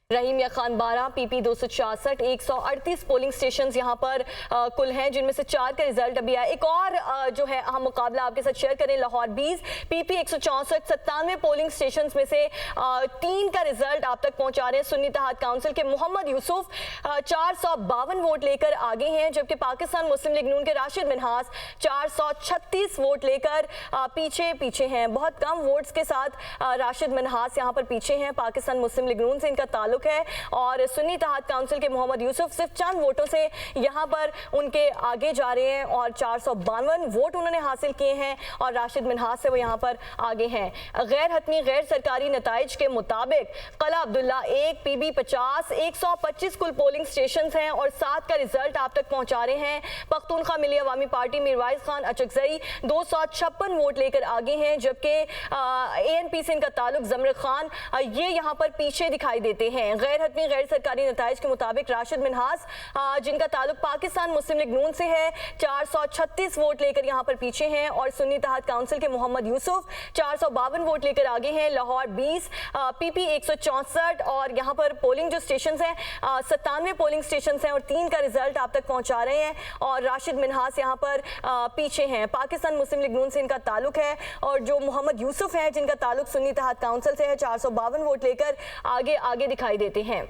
Rahimiya Khan 12, PP 266, 138 polling stations यहाँ पर कुल हैं, जिनमें से 4 का रिजल्ट अभी आया। एक और जो है अहम मुकाबला आपके साथ शेयर करें। लाहौर 20, पीपी 164, 97 पोलिंग स्टेशंस में से 3 का रिजल्ट आप तक पहुंचा रहे हैं। सुन्नी इत्तेहाद काउंसिल के मोहम्मद यूसुफ 452 वोट लेकर आगे हैं, जबकि पाकिस्तान मुस्लिम लीग नून के राशिद मिन्हास 436 वोट लेकर पीछे हैं। बहुत कम वोट्स के साथ राशिद मिन्हास यहाँ पर पीछे हैं। पाकिस्तान मुस्लिम लीग नून से इनका ताल्लुक है, और सुन्नी इत्तेहाद काउंसिल के मोहम्मद यूसुफ सिर्फ चंद वोटों से यहाँ पर उनके आगे जा रहे हैं, और 452 वोट उन्होंने हासिल किए हैं, और राशिद मिन्हास से वो यहाँ पर आगे हैं। गैर हतमी गैर सरकारी नताइज के मुताबिक कला अब्दुल्ला 1, पीबी 50, 125 कुल पोलिंग स्टेशन हैं, और 7 का रिजल्ट आप तक पहुंचा रहे हैं। पख्तूनख्वा मिली अवामी पार्टी मीरवाइज खान अचकजई 256 वोट लेकर आगे हैं, जबकि ANP से इनका ताल्लुक जमर खान ये यहाँ पर पीछे दिखाई देते हैं। गैर हतमी गैर सरकारी नताइज के मुताबिक राशिद मिन्हास जिनका ताल्लुक पाकिस्तान मुस्लिम लीग नून से है 436 वोट लेकर यहाँ पर पीछे हैं, और सुन्नी इत्तेहाद काउंसिल के मोहम्मद यूसुफ 452 वोट लेकर आगे हैं। लाहौर 20, पीपी 164, और यहाँ पर पोलिंग जो स्टेशन हैं 97 पोलिंग स्टेशन हैं, और 3 का रिजल्ट आप तक पहुँचा रहे हैं, और राशिद मिन्हास यहाँ पर पीछे हैं। पाकिस्तान मुस्लिम लीग नून से इनका ताल्लुक है, और जो मोहम्मद यूसुफ है जिनका ताल्लुक सुन्नी इत्तेहाद काउंसिल से है 452 वोट लेकर आगे दिखाई देते हैं।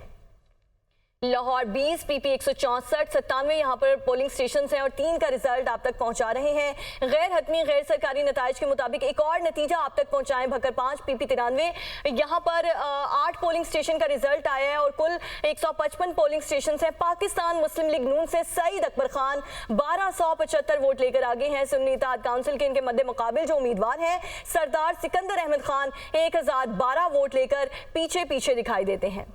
लाहौर 20, पीपी 164, 97 यहाँ पर पोलिंग स्टेशन हैं, और 3 का रिजल्ट आप तक पहुंचा रहे हैं। गैर हतमी गैर सरकारी नताइज के मुताबिक एक और नतीजा आप तक पहुंचाएं। भक्कर 5, पीपी 93 यहाँ पर 8 पोलिंग स्टेशन का रिजल्ट आया है, और कुल 155 पोलिंग स्टेशन हैं। पाकिस्तान मुस्लिम लीग नून से सईद अकबर खान 1275 वोट लेकर आगे हैं। सुन्नी इत्तेहाद काउंसिल के इनके मद्दे मुकाबिल जो उम्मीदवार हैं सरदार सिकंदर अहमद खान 1012 वोट लेकर पीछे दिखाई देते हैं।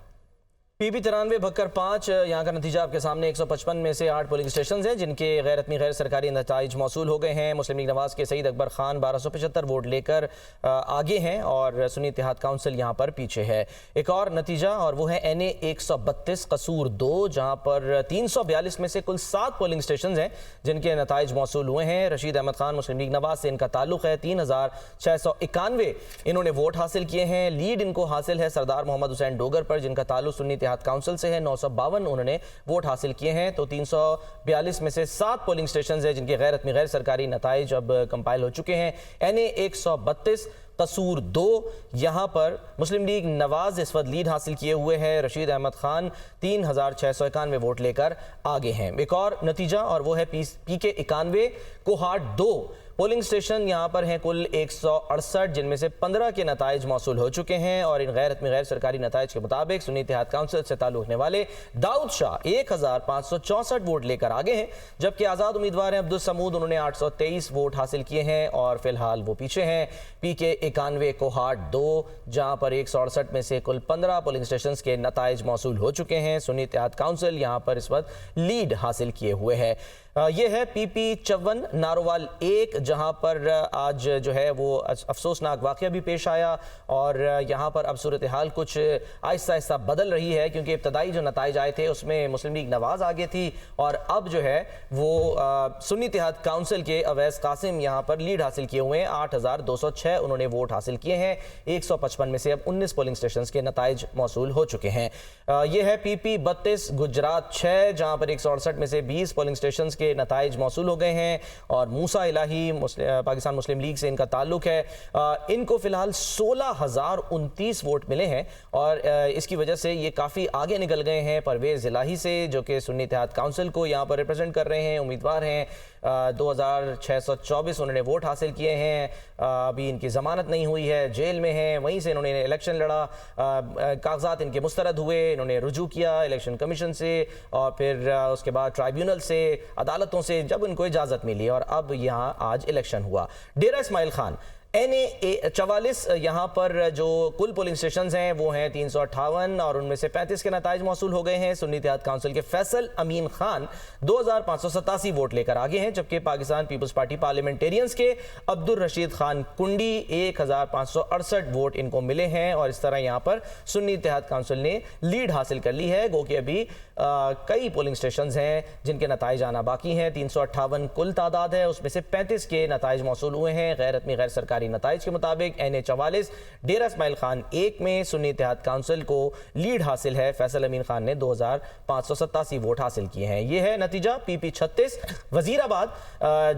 पीपी 93 भक्कर 5 यहाँ का नतीजा आपके सामने। 155 में से 8 पोलिंग स्टेशन हैं, जिनके गैर हतमी गैर सरकारी नताइज मौसूल हो गए हैं। मुस्लिम लीग नवाज के सईद अकबर खान 1275 वोट लेकर आगे हैं, और सुन्नी इत्तेहाद काउंसिल यहाँ पर पीछे है। एक और नतीजा, और वो है NA 132 कसूर 2, जहाँ पर 342 में से कुल 7 पोलिंग स्टेशन हैं, जिनके नताइज मौसूल हुए हैं। रशीद अहमद खान मुस्लिम लीग नवाज से इनका ताल्लुक है। 3691 इन्होंने वोट हासिल किए हैं। लीड इनको हासिल है सरदार मोहम्मद हुसैन डोगर पर, जिनका ताल्लुक सुन्नी इत्तेहाद काउंसिल से है। 952 उन्होंने वोट हासिल किए हैं। तो 342 में से 7 पोलिंग स्टेशन हैं, जिनके गैर हतमी गैर सरकारी नताइज अब कंपाइल हो चुके हैं। NA 132 कसूर 2, यहाँ पर मुस्लिम लीग नवाज इस वक्त लीड हासिल किए हुए हैं। रशीद अहमद खान 3691 वोट लेकर आगे हैं। एक और नतीजा, और वो है PK 91 कोहाट 2 पोलिंग स्टेशन यहाँ पर हैं कुल 168, जिनमें से 15 के नताइज मौसूल हो चुके हैं। और इन गैर हतमी गैर सरकारी नताइज के मुताबिक सुन्नी इत्तेहाद काउंसिल से ताल्लुक रखने वाले दाऊद शाह 1564 वोट लेकर आगे हैं, जबकि आज़ाद उम्मीदवार हैं अब्दुल समूद, उन्होंने 823 वोट हासिल किए हैं, और फिलहाल वो पीछे हैं। PK 91 कोहाट 2, जहाँ पर 168 में से कुल 15 पोलिंग स्टेशन के नताइज मौसूल हो चुके हैं। सुन्नी इत्तेहाद काउंसिल यहाँ पर इस वक्त लीड हासिल किए हुए है। ये है PP 54 नारोवाल 1, जहाँ पर आज जो है वो अफसोसनाक वाक़या भी पेश आया, और यहाँ पर अब सूरत हाल कुछ आहिस्ता आहिस्ता बदल रही है, क्योंकि इब्तदाई जो नताइज आए थे उसमें मुस्लिम लीग नवाज आगे थी, और अब जो है वो सुन्नी इत्तेहाद काउंसिल के अवैस कासिम यहाँ पर लीड हासिल किए हुए हैं। 8206 उन्होंने वोट हासिल किए हैं। 155 में से अब 19 पोलिंग स्टेशन के नताइज मौसूल हो चुके हैं। ये है PP 32 गुजरात 6, जहाँ पर 168 में से 20 पोलिंग स्टेशन के नताइज मौसूल हो गए हैं और मूसा इलाही पाकिस्तान मुस्लिम लीग से इनका ताल्लुक है। इनको फिलहाल 16,029 वोट मिले हैं और इसकी वजह से ये काफ़ी आगे निकल गए हैं परवेज़ इलाही से, जो कि सुन्नी इत्तेहाद काउंसिल को यहाँ पर रिप्रेजेंट कर रहे हैं, उम्मीदवार हैं। 2624 उन्होंने वोट हासिल किए हैं। अभी इनकी ज़मानत नहीं हुई है, जेल में हैं, वहीं से इन्होंने इलेक्शन लड़ा। कागजात इनके मुस्तरद हुए, इन्होंने रुजू किया इलेक्शन कमीशन से और फिर उसके बाद ट्राइब्यूनल से, अदालतों से जब इनको इजाज़त मिली और अब यहाँ आज इलेक्शन हुआ। डेरा इस्माइल खान NA 44 यहाँ पर जो कुल पोलिंग स्टेशन हैं वो हैं 358 और उनमें से 35 के नताइज मौसूल हो गए हैं। सुन्नी इत्तेहाद काउंसिल के फैसल अमीन खान 2587 वोट लेकर आगे हैं, जबकि पाकिस्तान पीपल्स पार्टी पार्लियामेंटेरियंस के अब्दुल रशीद खान कुंडी 1568 वोट इनको मिले हैं और इस तरह यहाँ पर सुन्नी इत्तेहाद काउंसिल ने लीड हासिल कर ली है। गो कि अभी कई पोलिंग स्टेशन हैं जिनके नताइज आना बाकी हैं। 358 कुल तादाद है, उसमें से 35 के नताइज मौसूल हुए हैं। गैर रत्मी गैर सरकारी नताइज के मुताबिक NA 44 डेरा इस्माइल खान 1 में सुन्नी इत्तेहाद काउंसिल को लीड हासिल है। फैसल अमीन खान ने 2587 वोट हासिल किए हैं। यह है नतीजा। PP 36 वजीराबाद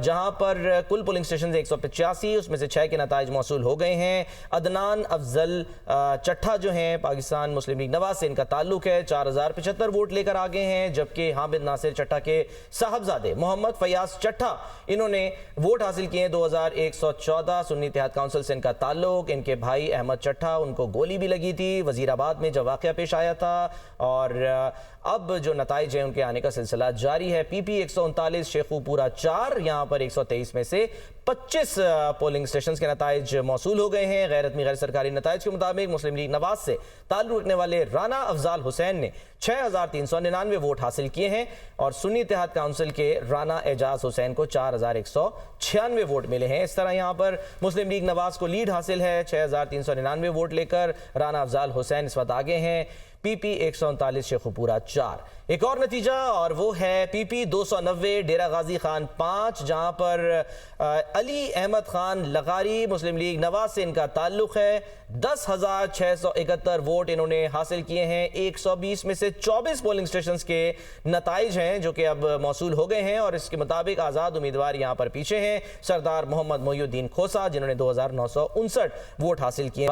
जहां पर कुल पोलिंग स्टेशन 185, उसमें से 6 के नताइज मौसूल हो गए हैं। अदनान अफजल चट्ठा जो हैं पाकिस्तान मुस्लिम लीग नवाज से इनका ताल्लुक है, 4075 वोट लेकर आगे हैं, जबकि हामिद नासिर चट्ठा के साहबजादे मोहम्मद फयाज चट्ठा इन्होंने वोट हासिल किए 2114। सुन्नी इत्तेहाद काउंसिल से इनका ताल्लुक, इनके भाई अहमद चट्ठा उनको गोली भी लगी थी वजीराबाद में जब वाक़या पेश आया था और अब जो नताइज हैं उनके आने का सिलसिला जारी है। PP 139 शेखुपुरा 4 यहाँ पर 123 में से 25 पोलिंग स्टेशन के नताइज मौसूल हो गए हैं। गैर रत्मी गैर सरकारी नताइज के मुताबिक मुस्लिम लीग नवाज से ताल्लुक रखने वाले राना अफजाल हुसैन ने 6399 वोट हासिल किए हैं और सुन्नी इत्तेहाद काउंसिल के राना एजाज हुसैन को 4196 वोट मिले हैं। इस तरह यहाँ पर मुस्लिम लीग नवाज को लीड हासिल है 6399 वोट लेकर। राना अफजाल हुसैन इस वक्त आगे हैं। PP 139 शेखुपुरा 4। एक और नतीजा और वो है PP 290 डेरा गाजी खान 5, जहां पर अली अहमद खान लगारी मुस्लिम लीग नवाज से इनका ताल्लुक है। 10,671 वोट इन्होंने हासिल किए हैं। 120 में से 24 पोलिंग स्टेशंस के नताइज हैं जो कि अब मौसूल हो गए हैं और इसके मुताबिक आज़ाद उम्मीदवार यहाँ पर पीछे हैं। सरदार मोहम्मद मोहिउद्दीन खोसा जिन्होंने 2959 वोट हासिल किए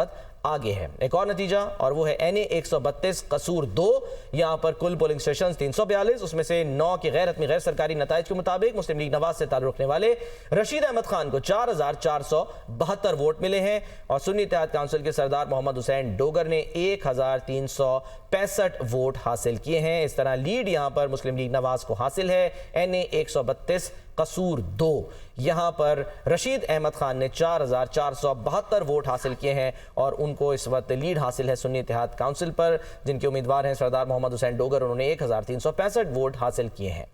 आगे है। एक और नतीजा और वो है NA 132 कसूर 2, यहाँ पर कुल पोलिंग स्टेशन 342, उसमें से 9 के गैर रत्मी गैर सरकारी नताइज के मुताबिक मुस्लिम लीग नवाज से ताल्लुक रखने वाले रशीद अहमद खान को 4472 वोट मिले हैं और सुन्नी इत्तेहाद काउंसिल के सरदार मोहम्मद हुसैन डोगर ने 1365 वोट हासिल किए हैं। इस तरह लीड यहाँ पर मुस्लिम लीग नवाज को हासिल है। NA 132 कसूर 2, यहाँ पर रशीद अहमद खान ने 4472 वोट हासिल किए हैं और उनको इस वक्त लीड हासिल है सुन्नी इत्तेहाद काउंसिल पर, जिनके उम्मीदवार हैं सरदार मोहम्मद हुसैन डोगर, उन्होंने 1365 वोट हासिल किए हैं।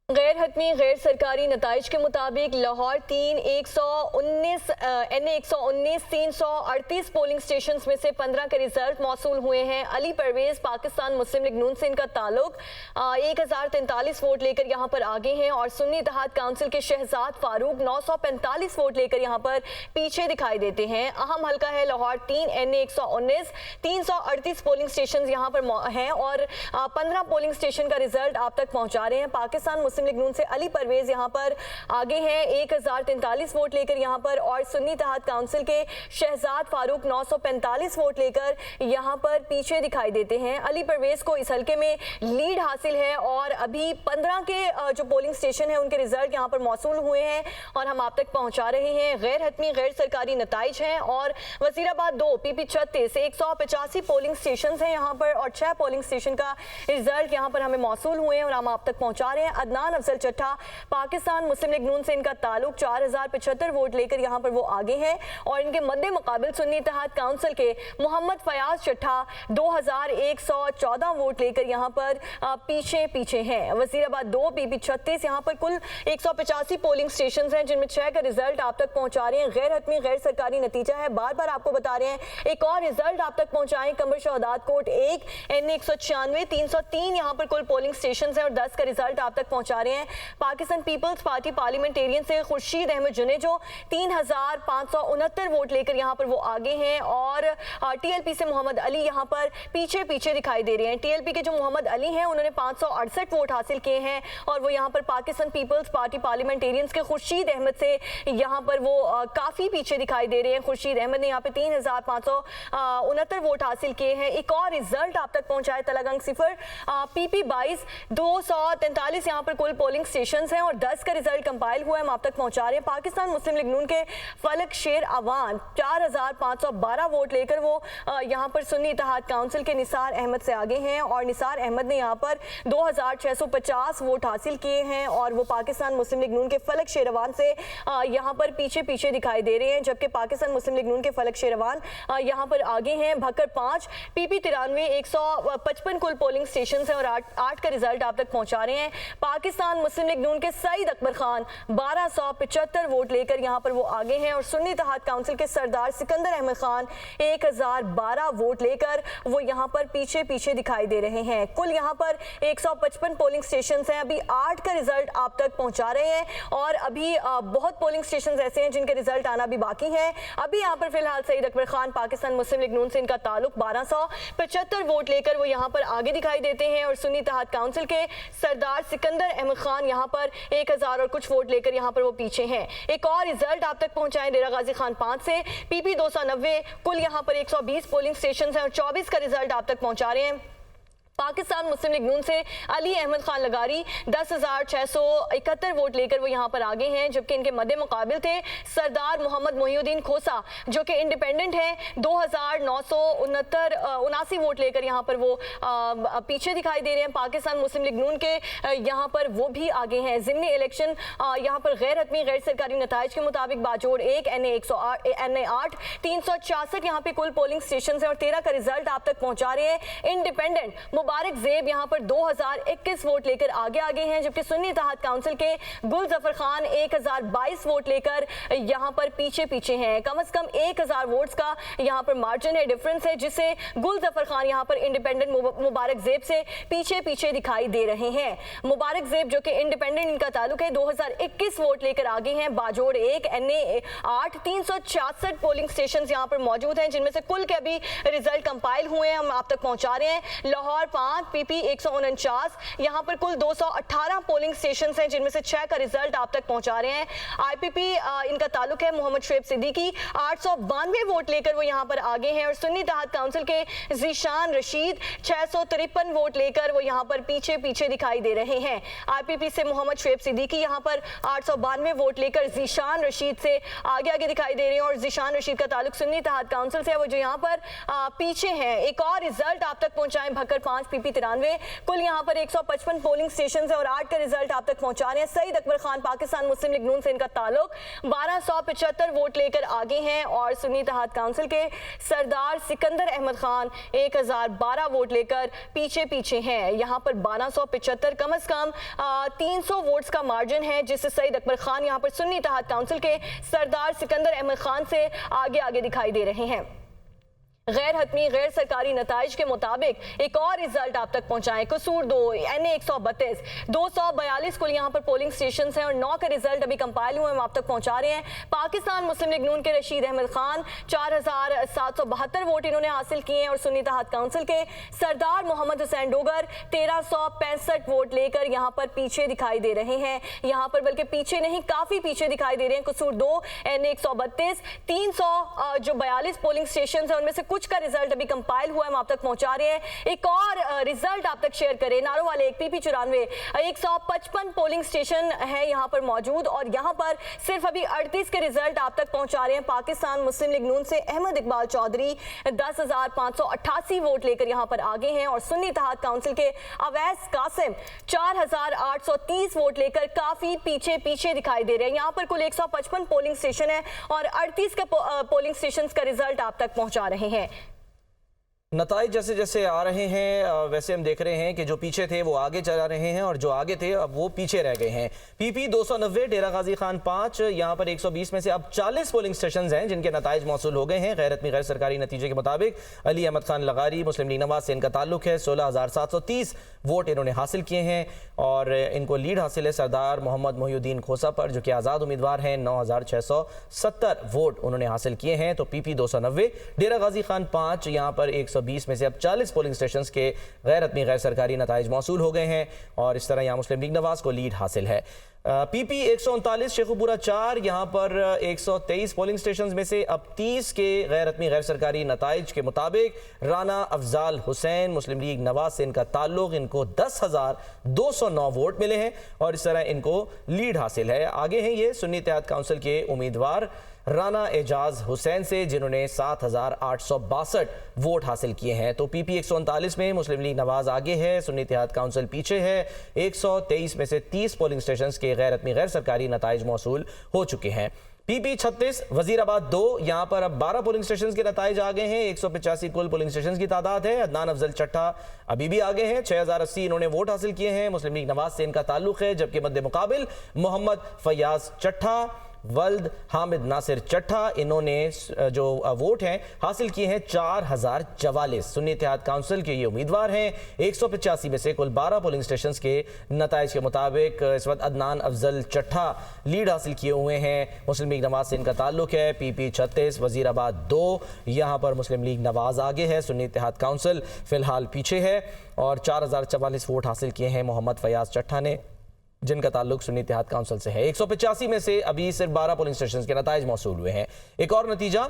गैर हतमी गैर सरकारी नताइज के मुताबिक लाहौर 3 119 NA 119 338 पोलिंग स्टेशन में से 15 के रिजल्ट मौसूल हुए हैं। अली परवेज पाकिस्तान मुस्लिम लीग नून से इनका ताल्लुक 1043 वोट लेकर यहाँ पर आगे हैं और सुन्नी इत्तेहाद काउंसिल के शहजाद फारूक 945 वोट लेकर यहाँ पर पीछे दिखाई देते हैं। अहम हल्का है लाहौर 3 NA 119 338 पोलिंग स्टेशन यहाँ पर हैं और 15 पोलिंग स्टेशन का रिजल्ट आप तक पहुँचा रहे हैं। पाकिस्तान मुस्लिम लीग नून से अली परवेज यहाँ पर आगे हैं 1043 वोट लेकर यहाँ पर और सुन्नी इत्तेहाद काउंसिल के शहजाद फारूक 945 वोट लेकर यहाँ पर पीछे दिखाई देते हैं। अली परवेज को इस हल्के में लीड हासिल है और अभी 15 के जो पोलिंग स्टेशन है उनके रिजल्ट यहाँ पर मौसूल हुए हैं और हम आप तक पहुँचा रहे हैं। गैर हतमी गैर सरकारी नताइज हैं और वजीराबाद 2 PP 36 185 पोलिंग स्टेशन हैं यहाँ पर और 6 पोलिंग स्टेशन का रिजल्ट यहाँ पर हमें मौसूल हुए हैं और हम आप तक पहुँचा रहे हैं। अदनान अफजल चट्ठा पाकिस्तान मुस्लिम लीग नून से इनका ताल्लुक 4075 वोट लेकर यहाँ पर वो आगे हैं और इनके मद्दे मुकाबिल सुन्नी इत्तेहाद काउंसिल के मोहम्मद फयाज चट्ठा 2114 वोट लेकर यहाँ पर पीछे हैं। वजीराबाद 2 PP 36 यहाँ पर कुल 185 पोलिंग स्टेशन हैं जिनमें 6 का रिजल्ट आप तक पहुँचा रहे हैं। गैर हतमी गैर सरकारी नतीजा है, बार बार आपको बता रहे हैं। एक और रिजल्ट आप तक पहुँचाएं कमर शहादात कोट 1 NA 196 303 यहाँ पर कुल पोलिंग स्टेशन हैं और 10 का रिजल्ट आप तक पहुँचा पहुंचा रहे हैं। पाकिस्तान पीपल्स पार्टी पार्लियामेंटेरियन से खुर्शीद अहमद जुनेजो 3569 वोट लेकर यहाँ पर वो आगे हैं और टीएलपी से मोहम्मद अली यहाँ पर पीछे दिखाई दे रहे हैं। टीएलपी के जो मोहम्मद अली हैं उन्होंने 568 वोट हासिल किए हैं और वो यहाँ पर पाकिस्तान पीपल्स पार्टी पार्लियामेंटेरियंस के खुर्शीद अहमद से यहाँ पर वो काफी पीछे दिखाई दे रहे हैं। खुर्शीद अहमद ने यहाँ पे 3569 वोट हासिल किए हैं। एक और रिजल्ट आप तक पहुंचाए तलगंग सिफर पीपी 22 243 यहाँ पर कुल पोलिंग स्टेशन हैं और 10 का रिजल्ट कंपाइल हुआ है, हम आप तक पहुंचा रहे हैं। पाकिस्तान मुस्लिम लीग नून के फलक शेर अवान 4512 वोट लेकर वो यहाँ पर सुन्नी इत्तेहाद काउंसिल के निसार अहमद से आगे हैं और निसार अहमद ने यहाँ पर 2650 वोट हासिल किए हैं और वो पाकिस्तान मुस्लिम लीग नून के फलक शेरवान से यहाँ पर पीछे दिखाई दे रहे हैं, जबकि पाकिस्तान मुस्लिम लीग नून के फलक शेरवान यहाँ पर आगे हैं। भक्कर 5 पीपी 93 155 कुल पोलिंग स्टेशन हैं और 8 का रिजल्ट आप तक पहुंचा रहे हैं। पाकिस्तान मुस्लिम लीग नून के सईद अकबर खान 1275 वोट लेकर यहाँ पर वो आगे हैं और सुन्नी इत्तेहाद काउंसिल के सरदार सिकंदर अहमद खान 1012 वोट लेकर वो यहाँ पर पीछे दिखाई दे रहे हैं। कुल यहाँ पर 155 पोलिंग स्टेशन हैं, अभी 8 का रिजल्ट आप तक पहुंचा रहे हैं और अभी बहुत पोलिंग स्टेशन ऐसे हैं जिनके रिजल्ट आना भी बाकी है। अभी यहाँ पर फिलहाल सईद अकबर खान पाकिस्तान मुस्लिम लीग नून से इनका ताल्लुक 1275 वोट लेकर वो यहाँ पर आगे दिखाई देते हैं और सुन्नी इत्तेहाद काउंसिल के सरदार सिकंदर अहमद खान यहाँ पर 1000 और कुछ वोट लेकर यहाँ पर वो पीछे हैं। एक और रिजल्ट आप तक पहुंचाएं डेरा गाजी खान 5 से पीपी 290 कुल यहाँ पर 120 पोलिंग स्टेशन हैं और 24 का रिजल्ट आप तक पहुंचा रहे हैं। पाकिस्तान मुस्लिम लीग नून से अली अहमद खान लगारी 10,671 वोट लेकर वो यहाँ पर आगे हैं, जबकि इनके मद्दे मुकाबिल थे सरदार मोहम्मद मोहिउद्दीन खोसा जो कि इंडिपेंडेंट हैं 2,979 वोट लेकर यहाँ पर वो पीछे दिखाई दे रहे हैं। पाकिस्तान मुस्लिम लीग नून के यहाँ पर वो भी आगे हैं। ज़िमनी इलेक्शन यहाँ पर गैर हतमी गैर सरकारी नताइज के मुताबिक बाजोड़ 1 NA 8 366 यहाँ पे कुल पोलिंग स्टेशन हैं और 13 का रिजल्ट आप तक पहुँचा रहे हैं। इंडिपेंडेंट मुबारक ज़ेब यहाँ पर 2021 वोट लेकर आगे हैं, जबकि सुन्नी इत्तेहाद काउंसिल के गुल जफर खान 1022 वोट लेकर यहाँ पर पीछे हैं। कम से कम 1000 वोट्स का यहाँ पर मार्जिन है, डिफरेंस है, जिससे गुल जफर खान यहाँ पर इंडिपेंडेंट मुबारक ज़ेब से पीछे दिखाई दे रहे हैं। मुबारक ज़ेब जो कि इंडिपेंडेंट इनका ताल्लुक है 2021 वोट लेकर आगे हैं। बाजोड़ 1 NA 8 366 पोलिंग स्टेशन यहाँ पर मौजूद हैं, जिनमें से कुल के अभी रिजल्ट कंपाइल हुए हैं, हम आप तक पहुंचा रहे हैं। लाहौर 5 पीपी 149 यहाँ पर कुल 218 पोलिंग स्टेशन हैं, जिनमें से 6 का रिजल्ट आप तक पहुंचा रहे हैं। आईपीपी इनका ताल्लुक है मोहम्मद शुएब सिद्दीकी 892 वोट लेकर वो यहाँ पर आगे हैं और सुन्नी इत्तेहाद काउंसिल के ज़ीशान रशीद 653 वोट लेकर वो यहाँ पर पीछे दिखाई दे रहे हैं। आईपीपी से मोहम्मद शुएब सिद्दीकी यहाँ पर 892 वोट लेकर ज़ीशान रशीद से आगे दिखाई दे रहे हैं और ज़ीशान रशीद का ताल्लुक सुन्नी इत्तेहाद काउंसिल से है, वो जो यहाँ पर पीछे हैं। एक और रिजल्ट आप तक पहुंचाएं भक्कर 5 पीपी 93 कुल यहाँ पर 155 पोलिंग स्टेशन है और 8 का रिजल्ट आप तक पहुंचा रहे हैं। सईद अकबर खान पाकिस्तान मुस्लिम लीग नून से इनका ताल्लुक 1275 वोट लेकर आगे हैं और सुन्नी इत्तेहाद काउंसिल के सरदार सिकंदर अहमद खान 1012 वोट लेकर पीछे हैं। यहाँ पर 1275 कम से कम 300 वोट्स का मार्जिन है, जिससे सईद अकबर खान यहाँ पर सुन्नी इत्तेहाद काउंसिल के सरदार सिकंदर अहमद खान से आगे दिखाई दे रहे हैं। गैर हतमी गैर सरकारी नताइज के मुताबिक एक और रिजल्ट आप तक पहुंचाएं। कसूर 2 NA 132 242 कुल यहाँ पर पोलिंग स्टेशन हैं और 9 का रिजल्ट अभी कंपाइल हुए, हम आप तक पहुंचा रहे हैं। पाकिस्तान मुस्लिम लीग नून के रशीद अहमद खान 4772 वोट इन्होंने हासिल किए हैं और सुन्नी इत्तेहाद काउंसिल के सरदार मोहम्मद हुसैन डोगर 1365 वोट लेकर यहाँ पर पीछे दिखाई दे रहे हैं। यहाँ पर बल्कि पीछे नहीं, काफी पीछे दिखाई दे रहे हैं। कसूर 2 NA 132 300 जो 42 पोलिंग स्टेशन है उनमें से कुछ का रिजल्ट अभी कंपाइल हुआ है, हम आप तक पहुंचा रहे हैं। एक और रिजल्ट आप तक शेयर करें। नारोवाले 1 पीपी 94 155 पोलिंग स्टेशन है यहाँ पर मौजूद और यहाँ पर सिर्फ अभी 38 के रिजल्ट आप तक पहुंचा रहे हैं। पाकिस्तान मुस्लिम लीग नून से अहमद इकबाल चौधरी 10,588 वोट लेकर यहाँ पर आगे हैं और सुन्नी इत्तेहाद काउंसिल के अवैस कासिम 4,830 वोट लेकर काफी पीछे दिखाई दे रहे हैं। यहाँ पर कुल 155 पोलिंग स्टेशन है और 38 के पोलिंग स्टेशन का रिजल्ट आप तक पहुंचा रहे हैं। नताइज जैसे जैसे आ रहे हैं वैसे हम देख रहे हैं कि जो पीछे थे वो आगे चला रहे हैं और जो आगे थे अब वो पीछे रह गए हैं। पीपी 290 डेरा गाजी खान 5, यहाँ पर 120 में से अब 40 पोलिंग स्टेशन हैं जिनके नताइज मौसूल हो गए हैं। गैर गैर सरकारी नतीजे के मुताबिक अली अहमद खान लगारी मुस्लिम लीग नवाज से इनका ताल्लुक है। 16,730 वोट इन्होंने हासिल किए हैं और इनको लीड हासिल है सरदार मोहम्मद मोहिउद्दीन खोसा पर जो कि आज़ाद उम्मीदवार हैं। 9,670 वोट उन्होंने हासिल किए हैं। तो पीपी 290 डेरा गाजी खान 5, यहाँ पर 120 में से अब 40 पोलिंग स्टेशन के गैर सरकारी नताइज मौसूल हो गए हैं और इस तरह यहाँ मुस्लिम लीग नवाज को लीड हासिल है। पीपी 139 शेखुपुरा 4, यहाँ पर 123 पोलिंग स्टेशन में से अब 30 के गैर सरकारी नताइज के मुताबिक राना अफजाल हुसैन मुस्लिम लीग नवाज से इनका ताल्लुक, इनको 10,209 वोट मिले हैं और इस तरह इनको लीड हासिल है। आगे हैं ये सुन्नी इत्तेहाद काउंसिल के उम्मीदवार राना एजाज हुसैन से जिन्होंने 7,862 वोट हासिल किए हैं। तो पीपी 139 में मुस्लिम लीग नवाज आगे है, सुन्नी इत्तेहाद काउंसिल पीछे है। 123 में से 30 पोलिंग स्टेशन के गैर सरकारी नताइज मौसूल हो चुके हैं। पीपी 36 वजीराबाद 2, यहाँ पर अब 12 पोलिंग स्टेशन के नताइज आ गए हैं। 185 कुल पोलिंग स्टेशन की तादाद है। अदनान अफजल चट्टा अभी भी आगे हैं, 6,080 इन्होंने वोट हासिल किए हैं। मुस्लिम लीग नवाज से इनका ताल्लुक है, जबकि मद्दे मुकाबिल मोहम्मद फयाज चट्टा, वल्द हामिद नासिर चट्टा, इन्होंने जो वोट हैं हासिल किए हैं 4,044। सुन्नी इत्तेहाद काउंसिल के ये उम्मीदवार हैं। 185 में से कुल 12 पोलिंग स्टेशन के नताइज के मुताबिक इस वक्त अदनान अफजल चट्टा लीड हासिल किए हुए हैं। मुस्लिम लीग नवाज से इनका ताल्लुक है। पीपी 36 वजीराबाद 2, यहाँ पर मुस्लिम लीग नवाज आगे है, सुन्नी इत्तेहाद काउंसिल फिलहाल पीछे है और 4,044 वोट हासिल किए हैं मोहम्मद फयाज चट्टा ने जिनका ताल्लुक सुन्नी इत्तेहाद काउंसिल से है। 185 में से अभी सिर्फ 12 पोलिंग स्टेशन के नताइज मौसूल हुए हैं। एक और नतीजा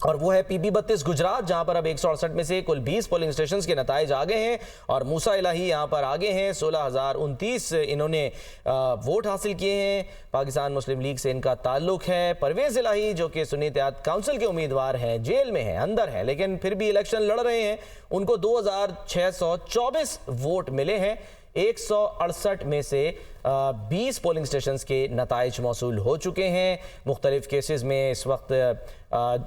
और वो है पीपी 32 गुजरात, जहां पर अब 168 में से कुल 20 पोलिंग स्टेशन के नताइज आ गए हैं और मूसा इलाही यहां पर आगे हैं। 16,029 इन्होंने वोट हासिल किए हैं। पाकिस्तान मुस्लिम लीग से इनका ताल्लुक है। परवेज इलाही जो कि सुन्नी इत्तेहाद काउंसिल के उम्मीदवार हैं, जेल में हैं, अंदर हैं, लेकिन फिर भी इलेक्शन लड़ रहे हैं, उनको 2,624 वोट मिले हैं। 168 में से 20 पोलिंग स्टेशन के नताइज मौसूल हो चुके हैं। मुख्तलिफ केसेस में इस वक्त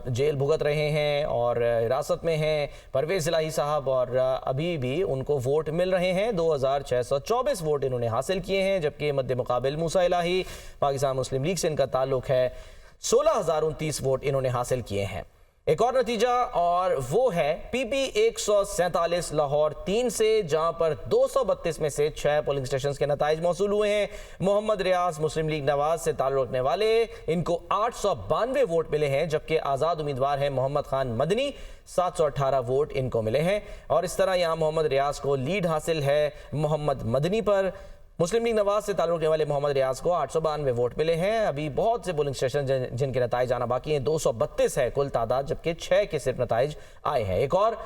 जेल भुगत रहे हैं और हिरासत में हैं परवेज इलाही साहब और अभी भी उनको वोट मिल रहे हैं। 2,624 वोट इन्होंने हासिल किए हैं, जबकि मद्दे मुकाबिल मूसा इलाही पाकिस्तान मुस्लिम लीग से इनका ताल्लुक है, 16,029 वोट इन्होंने हासिल किए हैं। एक और नतीजा और वो है पीपी 147 लाहौर 3 से, जहां पर 232 में से 6 पोलिंग स्टेशन के नताइज मौसूल हुए हैं। मोहम्मद रियाज मुस्लिम लीग नवाज से ताल्लुक रखने वाले, इनको 892 वोट मिले हैं, जबकि आज़ाद उम्मीदवार हैं मोहम्मद खान मदनी, 718 वोट इनको मिले हैं और इस तरह यहाँ मोहम्मद रियाज को लीड हासिल है मोहम्मद मदनी पर। मुस्लिम लीग नवाज से ताल्लुक रखने वाले मोहम्मद रियाज को 892 वोट मिले हैं। अभी बहुत से पोलिंग स्टेशन जिनके नताइज आना बाकी हैं, 232 है कुल तादाद, जबकि 6 के सिर्फ नताइज आए हैं। एक और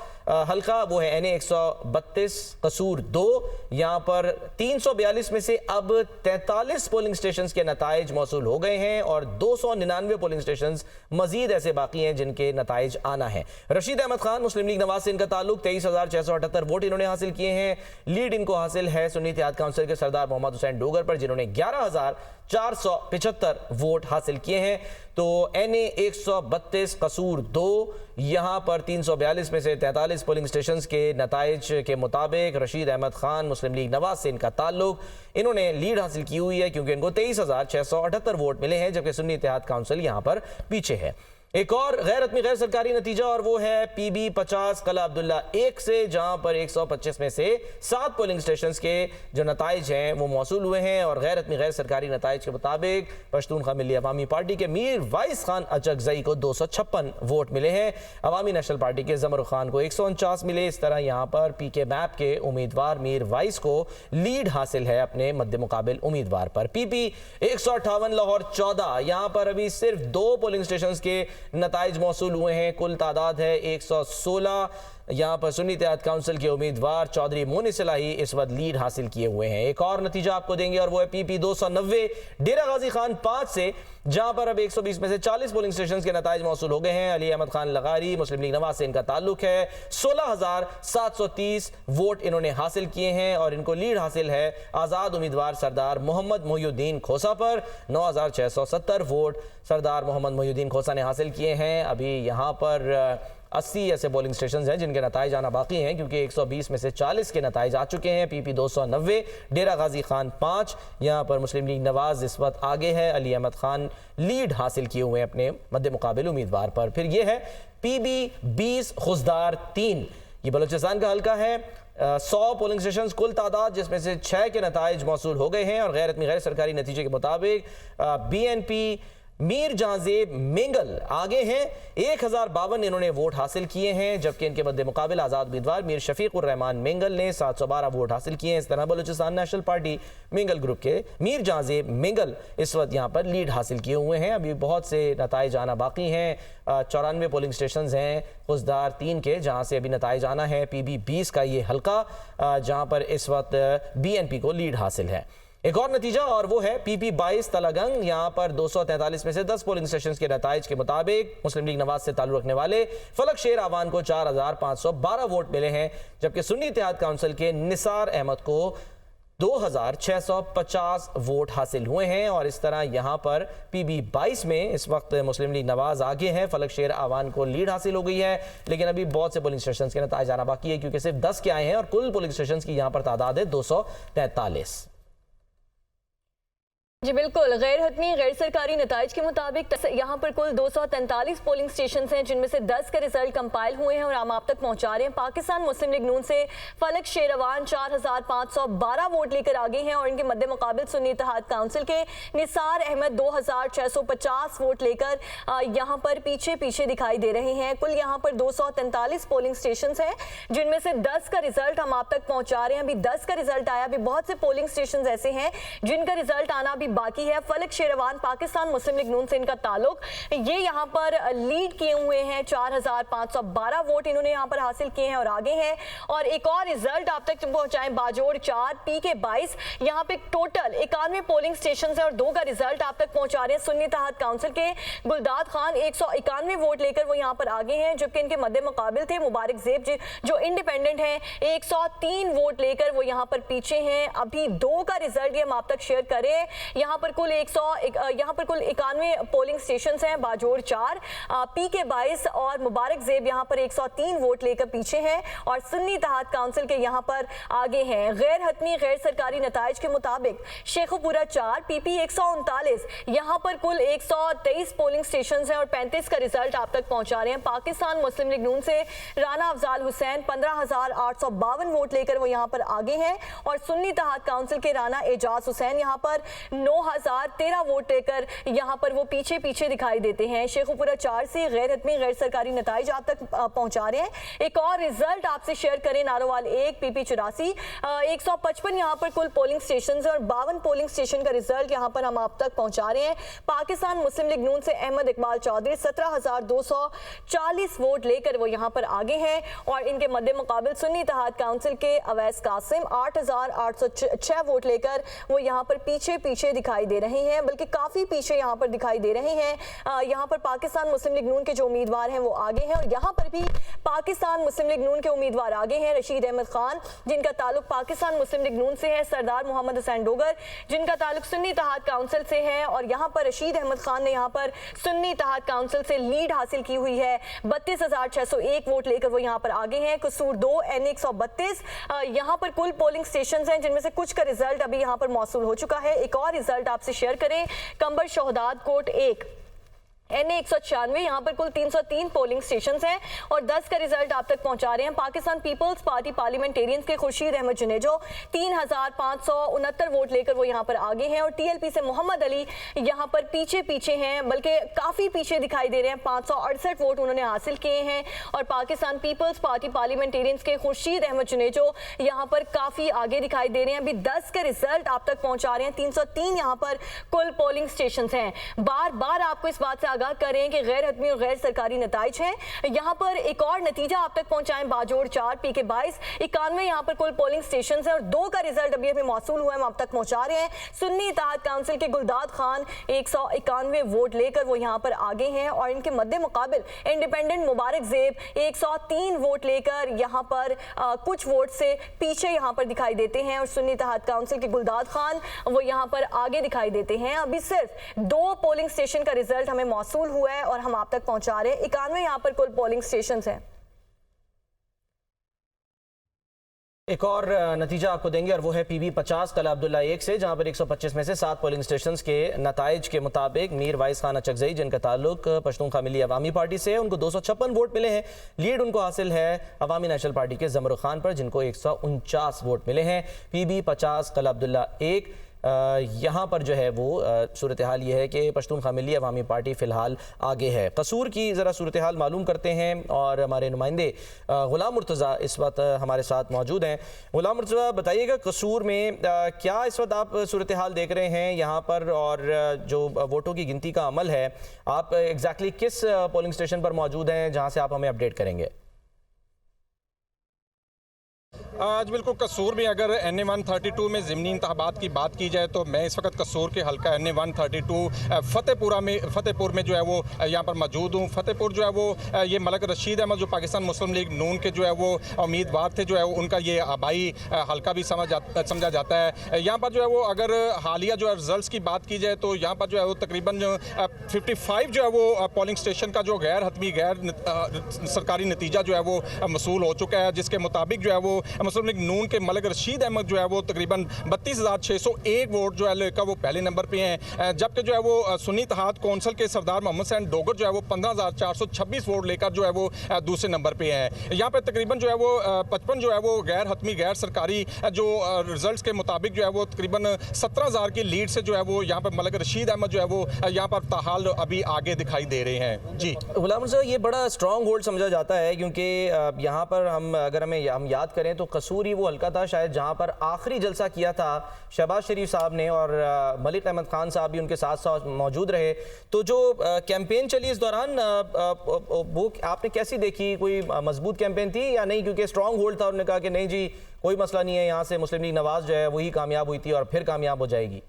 हल्का वो है NA 132 कसूर 2, यहाँ पर 342 में से अब 43 पोलिंग स्टेशन के नताइज मौसूल हो गए हैं और 299 पोलिंग स्टेशन मजीद ऐसे बाकी हैं जिनके नताइज आना है। रशीद अहमद खान मुस्लिम लीग नवाज से इनका ताल्लुक, 23,678 वोट इन्होंने हासिल किए हैं। लीड इनको हासिल है सुन्नी इत्तेहाद काउंसिल के सरदार मोहम्मद हुसैन डोगर पर, जिन्होंने 11,475 वोट हासिल किए हैं। तो NA 132 कसूर 2, यहाँ पर 342 में से 43 पोलिंग स्टेशन के नताइज के मुताबिक रशीद अहमद खान मुस्लिम लीग नवाज से इनका ताल्लुक, इन्होंने लीड हासिल की हुई है क्योंकि इनको 23,678 वोट मिले हैं, जबकि सुन्नी इत्तेहाद काउंसिल यहाँ पर पीछे है। एक और गैर सरकारी नतीजा और वो है पीबी 50 कला अब्दुल्ला 1 से, जहां पर 125 में से 7 पोलिंग स्टेशन के जो नताइज हैं वो मौसूल हुए हैं और गैर सरकारी नताइज के मुताबिक पश्तूनख्वा मिली अवामी पार्टी के मीर वाइस खान अचकजई को 256 वोट मिले हैं। अवामी नेशनल पार्टी के जमर खान को 149 मिले। इस तरह यहाँ पर PK मैप के उम्मीदवार मीर वाइस को लीड हासिल है अपने मद्दे मुकाबिल उम्मीदवार पर। पीपी 158 लाहौर 14, यहाँ पर अभी सिर्फ 2 पोलिंग स्टेशन के नताइज मौसूल हुए हैं, कुल तादाद है 116। यहाँ पर सुन्नी इत्तेहाद काउंसिल के उम्मीदवार चौधरी मोनिस इलाही इस वक्त लीड हासिल किए हुए हैं। एक और नतीजा आपको देंगे और वो है पीपी 290 डेरा गाजी खान 5 से, जहां पर अब 120 में से 40 पोलिंग स्टेशन के नताइज मौसूल हो गए हैं। अली अहमद खान लगारी मुस्लिम लीग नवाज से इनका ताल्लुक है, 16,730 वोट इन्होंने हासिल किए हैं और इनको लीड हासिल है आज़ाद उम्मीदवार सरदार मोहम्मद मोहिउद्दीन खोसा पर। 9,670 वोट सरदार मोहम्मद मोहिउद्दीन खोसा ने हासिल किए हैं। अभी यहाँ पर 80 ऐसे पोलिंग स्टेशन हैं जिनके नताइज आना बाकी हैं, क्योंकि 120 में से 40 के नताइज आ चुके हैं। PP 290, डेरा गाजी खान 5। यहाँ पर मुस्लिम लीग नवाज इस वक्त आगे है, अली अहमद खान लीड हासिल किए हुए हैं अपने मद्दे मुकाबिल उम्मीदवार पर। फिर ये है PB 20, खुशदार 3। ये बलूचिस्तान का हल्का है। 100 पोलिंग स्टेशन कुल तादाद, जिसमें से 6 के नताइज मौसूल हो गए हैं और गैर सरकारी नतीजे के मुताबिक BNP मीर जहांजेब मेंगल आगे हैं। 1052 इन्होंने वोट हासिल किए हैं, जबकि इनके मद्दे मुकाबिल आज़ाद उम्मीदवार मीर शफीकुर रहमान मेंगल ने 712 वोट हासिल किए हैं। इस तरह Balochistan national party Mengal group के मीर जहांजेब मेंगल इस वक्त यहाँ पर लीड हासिल किए हुए हैं। अभी बहुत से नताइज आना बाकी हैं। 94 पोलिंग स्टेशन हैं खुशदार 3 के, जहाँ से अभी नताइज आना है। PB 20 का ये हल्का, जहाँ पर इस वक्त BNP को लीड हासिल है। एक और नतीजा और वो है PP 22 तलागंग। यहाँ पर 243 में से 10 पोलिंग स्टेशन के नताइज के मुताबिक मुस्लिम लीग नवाज से ताल्लुक रखने वाले फलक शेर आवान को 4512 वोट मिले हैं, जबकि सुन्नी इत्तेहाद काउंसिल के निसार अहमद को 2650 वोट हासिल हुए हैं। और इस तरह यहाँ पर PB 22 में इस वक्त मुस्लिम लीग नवाज आगे है, फलक शेर आवान को लीड हासिल हो गई है। लेकिन अभी बहुत से पोलिंग स्टेशन के नताइज आना बाकी है, क्योंकि सिर्फ 10 के आए हैं और कुल पोलिंग स्टेशन की यहाँ पर तादाद है 243। जी बिल्कुल, गैर हतमी गैर सरकारी नताइज के मुताबिक यहाँ पर कुल 243 पोलिंग स्टेशन हैं, जिनमें से 10 के रिजल्ट कंपाइल हुए हैं और हम आप तक पहुँचा रहे हैं। पाकिस्तान मुस्लिम लीग नून से फलक शेरवान 4512 वोट लेकर आगे हैं और इनके मद्दे मुकाबिल सुन्नी इत्तेहाद काउंसिल के निसार अहमद 2650 वोट लेकर यहाँ पर पीछे दिखाई दे रहे हैं। कुल यहाँ पर 243 पोलिंग स्टेशन हैं, जिनमें से 10 का रिजल्ट हम आप तक पहुँचा रहे हैं। अभी 10 का रिजल्ट आया, अभी बहुत से पोलिंग स्टेशन ऐसे हैं जिनका रिजल्ट आना भी बाकी है। फलक शेरवान पाकिस्तान मुस्लिम लीग नून से इनका ताल्लुक, ये यहाँ पर लीड किए हुए हैं। 4512 वोट इन्होंने यहाँ पर हासिल किए हैं और आगे हैं। और एक और रिजल्ट आप तक पहुंचाएं, बाजोड़ 4 PK 22, यहाँ पे टोटल 91 पोलिंग स्टेशन है और 2 का रिजल्ट आप तक पहुंचा रहे हैं। सुन्नी इत्तेहाद काउंसिल के गुलदाद खान 191 वोट लेकर वो यहाँ पर आगे हैं, जबकि इनके मद्दे मुकाबिल थे मुबारक जेब जो इंडिपेंडेंट हैं 103 वोट लेकर वो यहाँ पर पीछे हैं। अभी 2 का रिजल्ट हम आप तक शेयर करें। यहाँ पर कुल 91 पोलिंग स्टेशन हैं। बाजोड़ 4 PK 22 और मुबारक जेब यहाँ पर 103 वोट लेकर पीछे हैं और सुन्नी इत्तेहाद काउंसिल के यहाँ पर आगे हैं। गैर हतमी गैर सरकारी नताइज के मुताबिक शेखुपुरा 4 PP 139, यहाँ पर कुल 123 पोलिंग स्टेशन हैं और 35 का रिजल्ट आप तक पहुँचा रहे हैं। पाकिस्तान मुस्लिम लीग नून से राना अफजाल हुसैन 15852 वोट लेकर वो यहाँ पर आगे हैं और सुन्नी इत्तेहाद काउंसिल के राना एजाज हुसैन यहाँ पर 9013 वोट लेकर यहाँ पर वो पीछे दिखाई देते हैं। शेखुपुरा 4 से गैर हतमी गैर सरकारी नताइज आप तक पहुंचा रहे हैं। एक और रिजल्ट आपसे शेयर करें, नारोवाल 1 PP 84 155 यहाँ पर कुल पोलिंग स्टेशन है और 52 पोलिंग स्टेशन का रिजल्ट यहाँ पर हम आप तक पहुंचा रहे हैं। पाकिस्तान मुस्लिम लीग नून से अहमद इकबाल चौधरी 17240 वोट लेकर वो यहाँ पर आगे हैं और इनके मद्दे मुकाबिल सुन्नी इत्तेहाद काउंसिल के अवैस कासिम 8806 वोट लेकर वो यहाँ पर पीछे दिखाई दे रहे हैं, बल्कि काफी पीछे यहाँ पर दिखाई दे रहे हैं। यहाँ पर पाकिस्तान मुस्लिम लीग नून के जो उम्मीदवार हैं वो आगे हैं और यहाँ पर भी पाकिस्तान मुस्लिम लीग नून के उम्मीदवार आगे हैं। रशीद अहमद खान जिनका ताल्लुक पाकिस्तान मुस्लिम लीग नून से है, सरदार मोहम्मद हुसैन डोगर जिनका ताल्लुक सुन्नी इत्तेहाद काउंसिल से है और यहाँ पर रशीद अहमद खान ने यहाँ पर सुन्नी इत्तेहाद काउंसिल से लीड हासिल की हुई है। 32,601 वोट लेकर वो यहाँ पर आगे हैं। कसूर 2 N 132, यहाँ पर कुल पोलिंग स्टेशन हैं जिनमें से कुछ का रिजल्ट अभी यहाँ पर मौसूल हो चुका है। एक और रिजल्ट आपसे शेयर करें, कंबर शोहदाद कोट 1 NA 196, यहाँ पर कुल 303 पोलिंग स्टेशन हैं और 10 का रिजल्ट आप तक पहुंचा रहे हैं। पाकिस्तान पीपल्स पार्टी पार्लियामेंटेरियंस के खुर्शीद अहमद जुनेजो 3569 वोट लेकर वो यहाँ पर आगे हैं और TLP से मोहम्मद अली यहाँ पर पीछे हैं, बल्कि काफ़ी पीछे दिखाई दे रहे हैं। 568 वोट उन्होंने हासिल किए हैं और पाकिस्तान पीपल्स पार्टी पार्लियामेंटेरियंस के खुर्शीद अहमद जुनेजो यहाँ पर काफ़ी आगे दिखाई दे रहे हैं। अभी 10 के रिजल्ट आप तक पहुँचा रहे हैं। 303 यहाँ पर कुल पोलिंग स्टेशन हैं। बार आपको इस बात से आगाह करें कि गैर हतमी और गैर सरकारी नताइज हैं। यहाँ पर एक और नतीजा आप तक पहुंचाएं, बाजोड़ 4 PK 22 91 यहाँ पर कुल पोलिंग स्टेशन है और 2 का रिजल्ट अभी हमें मौसूल हुआ है, हम आप तक पहुंचा रहे हैं। सुन्नी इत्तेहाद काउंसिल के गुलदाद खान 191 वोट लेकर वो यहाँ पर आगे हैं और इनके मद्दे मुकाबिल इंडिपेंडेंट मुबारक जेब 103 वोट लेकर यहाँ पर कुछ वोट से पीछे यहाँ पर दिखाई देते हैं और सुन्नी इत्तेहाद काउंसिल के गुलदाद खान वो यहाँ पर आगे दिखाई देते हैं। अभी सिर्फ 2 पोलिंग स्टेशन का रिजल्ट हमें मौसूल हुआ है और हम आप तक पहुंचा रहे हैं। 91 यहाँ पर कुल पोलिंग स्टेशन हैं। एक और नतीजा आपको देंगे और वो है PB 50 कला अब्दुल्ला 1 से, जहां पर 125 में से 7 पोलिंग स्टेशंस के नताइज के मुताबिक मीर वाइस खान अचकजई, जिनका ताल्लुक पश्तूनख्वा मिली अवामी पार्टी से, उनको 256 वोट मिले हैं। लीड उनको हासिल है अवामी नेशनल पार्टी के जमरुख खान पर, जिनको 149 वोट मिले हैं। PB 50 कला अब्दुल्ला 1 यहाँ पर जो है वो सूरत हाल ये है कि पश्तूनख्वा मिली अवामी पार्टी फ़िलहाल आगे है। कसूर की ज़रा सूरत हाल मालूम करते हैं और हमारे नुमाइंदे ग़ुलाम मुर्तज़ा इस वक्त हमारे साथ मौजूद हैं। ग़ुलाम मुर्तज़ा, बताइएगा कसूर में क्या इस वक्त आप सूरत हाल देख रहे हैं यहाँ पर, और जो वोटों की गिनती का अमल है, आप एग्जैक्टली किस पोलिंग स्टेशन पर मौजूद हैं जहाँ से आप हमें अपडेट करेंगे? आज बिल्कुल कसूर में अगर NA 132 में ज़िमनी इंतखाबात की बात की जाए तो मैं इस वक्त कसूर के हल्का NA 132 फतेहपुर में जो है वो यहाँ पर मौजूद हूँ। फतेहपुर जो है वो ये मलक रशीद अहमद जो पाकिस्तान मुस्लिम लीग नून के जो है वो उम्मीदवार थे, जो है उनका ये आबाई हल्का भी समझा जाता है। यहाँ पर जो है वो अगर हालिया जो है रिजल्ट की बात की जाए तो यहाँ पर जो है वो तकरीबन 55 जो है वो पोलिंग स्टेशन का जो गैर हतमी गैर सरकारी नतीजा जो है वो मसूल हो चुका है, जिसके मुताबिक जो है वो मुस्लिम लीग नून के मलक रशीद अहमद जो है वो तकरीबन 32,601 वोट जो है लेकर वो पहले नंबर पे हैं, जबकि जो है वो सुन्नी इत्तेहाद कौंसिल के सरदार मोहम्मद हुसैन डोगर जो है वो 15,426 वोट लेकर जो है वो दूसरे नंबर पे हैं। यहाँ पे तकरीबन जो है वो 55 जो है वो गैर हतमी गैर सरकारी जो रिजल्ट के मुताबिक जो है वो तकरीबन 17,000 की लीड से जो है वो यहाँ पर मलक रशीद अहमद जो है वो यहाँ पर ताहाल अभी आगे दिखाई दे रहे हैं। जी गुलाम साहब, ये बड़ा स्ट्रॉन्ग होल्ड समझा जाता है क्योंकि यहाँ पर अगर हम याद करें तो कसूर ही वो हल्का था शायद जहाँ पर आखिरी जलसा किया था शहबाज शरीफ साहब ने, और मलिक अहमद खान साहब भी उनके साथ साथ मौजूद रहे। तो जो कैंपेन चली इस दौरान वो आपने कैसी देखी? कोई मजबूत कैंपेन थी या नहीं? क्योंकि स्ट्रॉन्ग होल्ड था, उन्होंने कहा कि नहीं जी कोई मसला नहीं है, यहाँ से मुस्लिम लीग नवाज जो है वही कामयाब हुई थी और फिर कामयाब हो जाएगी।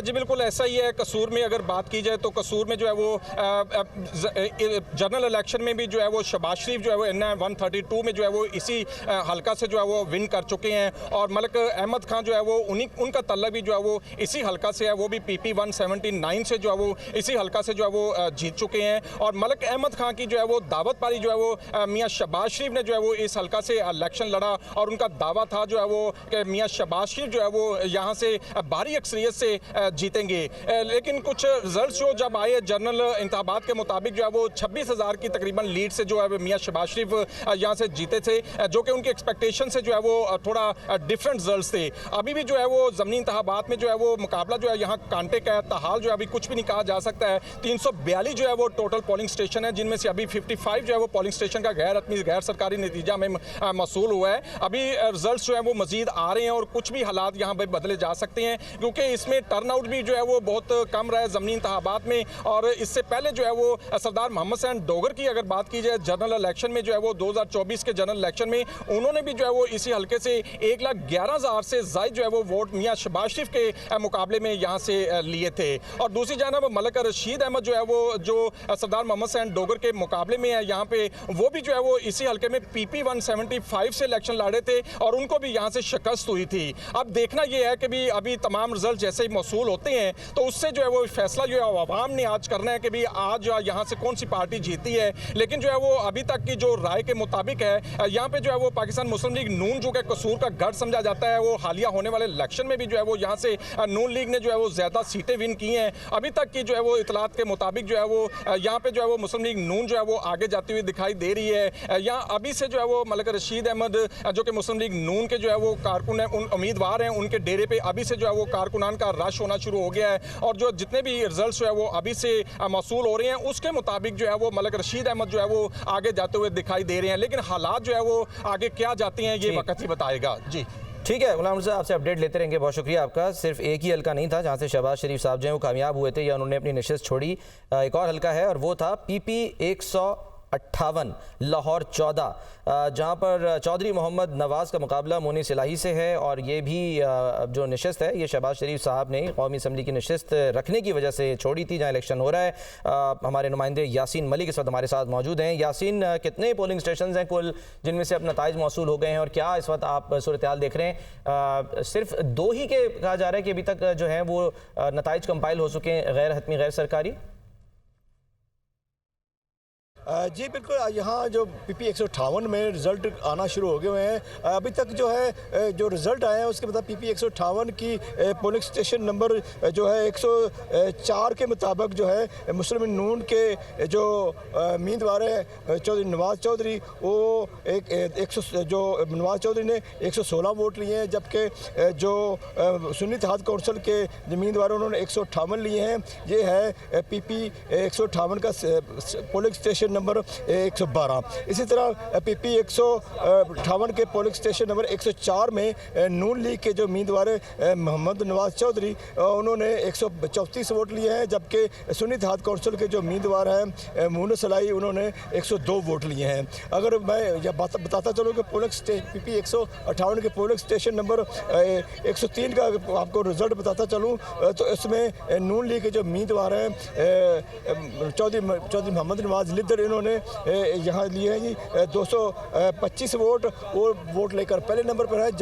जी बिल्कुल ऐसा ही है। कसूर में अगर बात की जाए तो कसूर में जो है वो जनरल इलेक्शन में भी जो है वो शहबाज शरीफ जो है वो NA 132 में जो है वो इसी हल्का से जो है वो विन कर चुके हैं, और मलिक अहमद खान जो है वो उनका तल्लक भी जो है वो इसी हल्का से है, वो भी PP 179 से जो है वो इसी हल्का से जो है वो जीत चुके हैं। और मलिक अहमद खान की जो है वो दावत पारी जो है वो मियाँ शहबाज शरीफ ने जो है वो इस हल्का से इलेक्शन लड़ा, और उनका दावा था जो है वो कि मियाँ शहबाज शरीफ जो है वो यहाँ से भारी अक्सरियत से जीतेंगे। लेकिन कुछ रिजल्ट जो जब आए जनरल इंतखाबात के मुताबिक जो है वो 26,000 की तकरीबन लीड से जो है मियाँ शहबाज शरीफ यहाँ से जीते थे, जो कि उनकी एक्सपेक्टेशन से जो है वो थोड़ा डिफरेंट रिजल्ट थे। अभी भी जो है वो ज़मीनी इंतखाबात में जो है वो मुकाबला जो है यहाँ कांटे का है, ताहाल जो है अभी कुछ भी नहीं कहा जा सकता है। 342 जो है वो टोटल पोलिंग स्टेशन है, जिनमें से अभी 55 जो है वो पोलिंग स्टेशन का गैर सरकारी नतीजा में मसूल हुआ है। अभी रिजल्ट जो है वो मजीद आ रहे हैं और कुछ भी हालात यहाँ पर बदले जा सकते हैं, क्योंकि इसमें टर्नआउट भी जो है वो बहुत कम रहा है ज़मीनी इंतखाबात में। और इससे पहले जो है वो सरदार मोहम्मद हुसैन डोगर की अगर बात की जाए जनरल इलेक्शन में जो है वो 2024 के जनरल इलेक्शन में उन्होंने भी जो है वो इसी हल्के से 1,11,000 से ज़ायद जो है वो वोट मियाँ शहबाज शरीफ के मुकाबले में यहाँ से लिए थे। और दूसरी जानब मलिक रशीद अहमद जो है वो जो सरदार मोहम्मद हुसैन डोगर के मुकाबले में है यहाँ पे, वो भी जो है वो इसी हल्के में PP 175 से इलेक्शन लड़े थे और उनको भी यहाँ से शिकस्त हुई थी। अब देखना ये है कि भी अभी तमाम रिजल्ट जैसे ही मौसूल होते हैं तो उससे जो है वो फैसला जो है आवाम ने आज करना है कि भी आज यहाँ से कौन सी पार्टी जीती है। लेकिन जो है वो अभी तक की जो राय के मुताबिक है, यहाँ पे जो है वो पाकिस्तान मुस्लिम लीग नून जो कि कसूर का गढ़ समझा जाता है, वो हालिया होने वाले इलेक्शन में भी जो है वो यहाँ से नून लीग ने जो है वो ज़्यादा सीटें विन की हैं। अभी तक की जो है वो इतलात के मुताबिक जो है वो यहाँ पे जो है वो मुस्लिम लीग नून जो है वो आगे जाती हुई दिखाई दे रही है। यहाँ अभी से जो है वो मलिक रशीद अहमद जो कि मुस्लिम लीग नून के जो है वो कारकुन है, उन उम्मीदवार हैं, उनके डेरे पे अभी से जो है वो कारकुनान का रश होना शुरू हो गया है। और जो जितने भी रिजल्ट जो है वो अभी से मौसूल हो रहे हैं उसके मुताबिक जो है वो मलिक रशीद अहमद जो है वो आगे जाते हुए दिखाई दे रहे हैं। लेकिन हालात जो है वो आगे क्या जाती हैं ये वक्त ही बताएगा। जी ठीक है गुलाम साहब, आपसे अपडेट लेते रहेंगे, बहुत शुक्रिया आपका। सिर्फ एक ही हल्का नहीं था जहां से शहबाज शरीफ साहब जो हैं वो कामयाब हुए थे या उन्होंने अपनी नशिस्त छोड़ी, एक और हल्का है और वो था PP 58, लाहौर 14, जहां पर चौधरी मोहम्मद नवाज़ का मुकाबला मोनी सिलाही से है। और ये भी जो नशिस्त है ये शहबाज शरीफ साहब ने कौमी असम्बली की नशिस्त रखने की वजह से छोड़ी थी जहां इलेक्शन हो रहा है। हमारे नुमाइंदे यासीन मलिक इस वक्त हमारे साथ मौजूद हैं। यासीन, कितने पोलिंग स्टेशन हैं कुल जिनमें से अब नताइज मौसूल हो गए हैं, और क्या इस वक्त आप सूरत हाल देख रहे हैं? सिर्फ 2 ही के कहा जा रहा है कि अभी तक जो है वो नताइज कंपाइल हो चुके हैं, गैर हतमी गैर सरकारी? जी बिल्कुल, यहाँ जो PP 158 में रिज़ल्ट आना शुरू हो गए हुए हैं। अभी तक जो है जो रिज़ल्ट आए हैं उसके मतलब PP 158 की पोलिंग स्टेशन नंबर जो है 104 के मुताबिक जो है मुस्लिम नून के जो उम्मीदवार हैं चौधरी नवाज़ चौधरी, वो जो नवाज़ चौधरी ने 116 वोट लिए हैं, जबकि जो सुन्नी इत्तेहाद कौंसिल के उम्मीदवार उन्होंने 158 लिए हैं। ये है PP 158 का पोलिंग स्टेशन नंबर 112। इसी तरह PP 158 के पोलिंग स्टेशन नंबर 104 में नून लीग के जो उम्मीदवार मोहम्मद नवाज़ चौधरी उन्होंने 134 वोट लिए हैं, जबकि सुन्नी इत्तेहाद कौंसिल के जो उम्मीदवार हैं मोहन सलाई उन्होंने 102 वोट लिए हैं। अगर मैं यह बताता चलूँ कि PP 158 के पोलिंग स्टेशन नंबर 103 का आपको रिज़ल्ट बताता चलूँ तो इसमें नून लीग के जो उम्मीदवार हैं चौधरी मोहम्मद नवाज़ लिद्दर, इन्होंने यहाँ लिए हैं जी 225 वोट, वो वोट लेकर पहले नंबर पर है। जब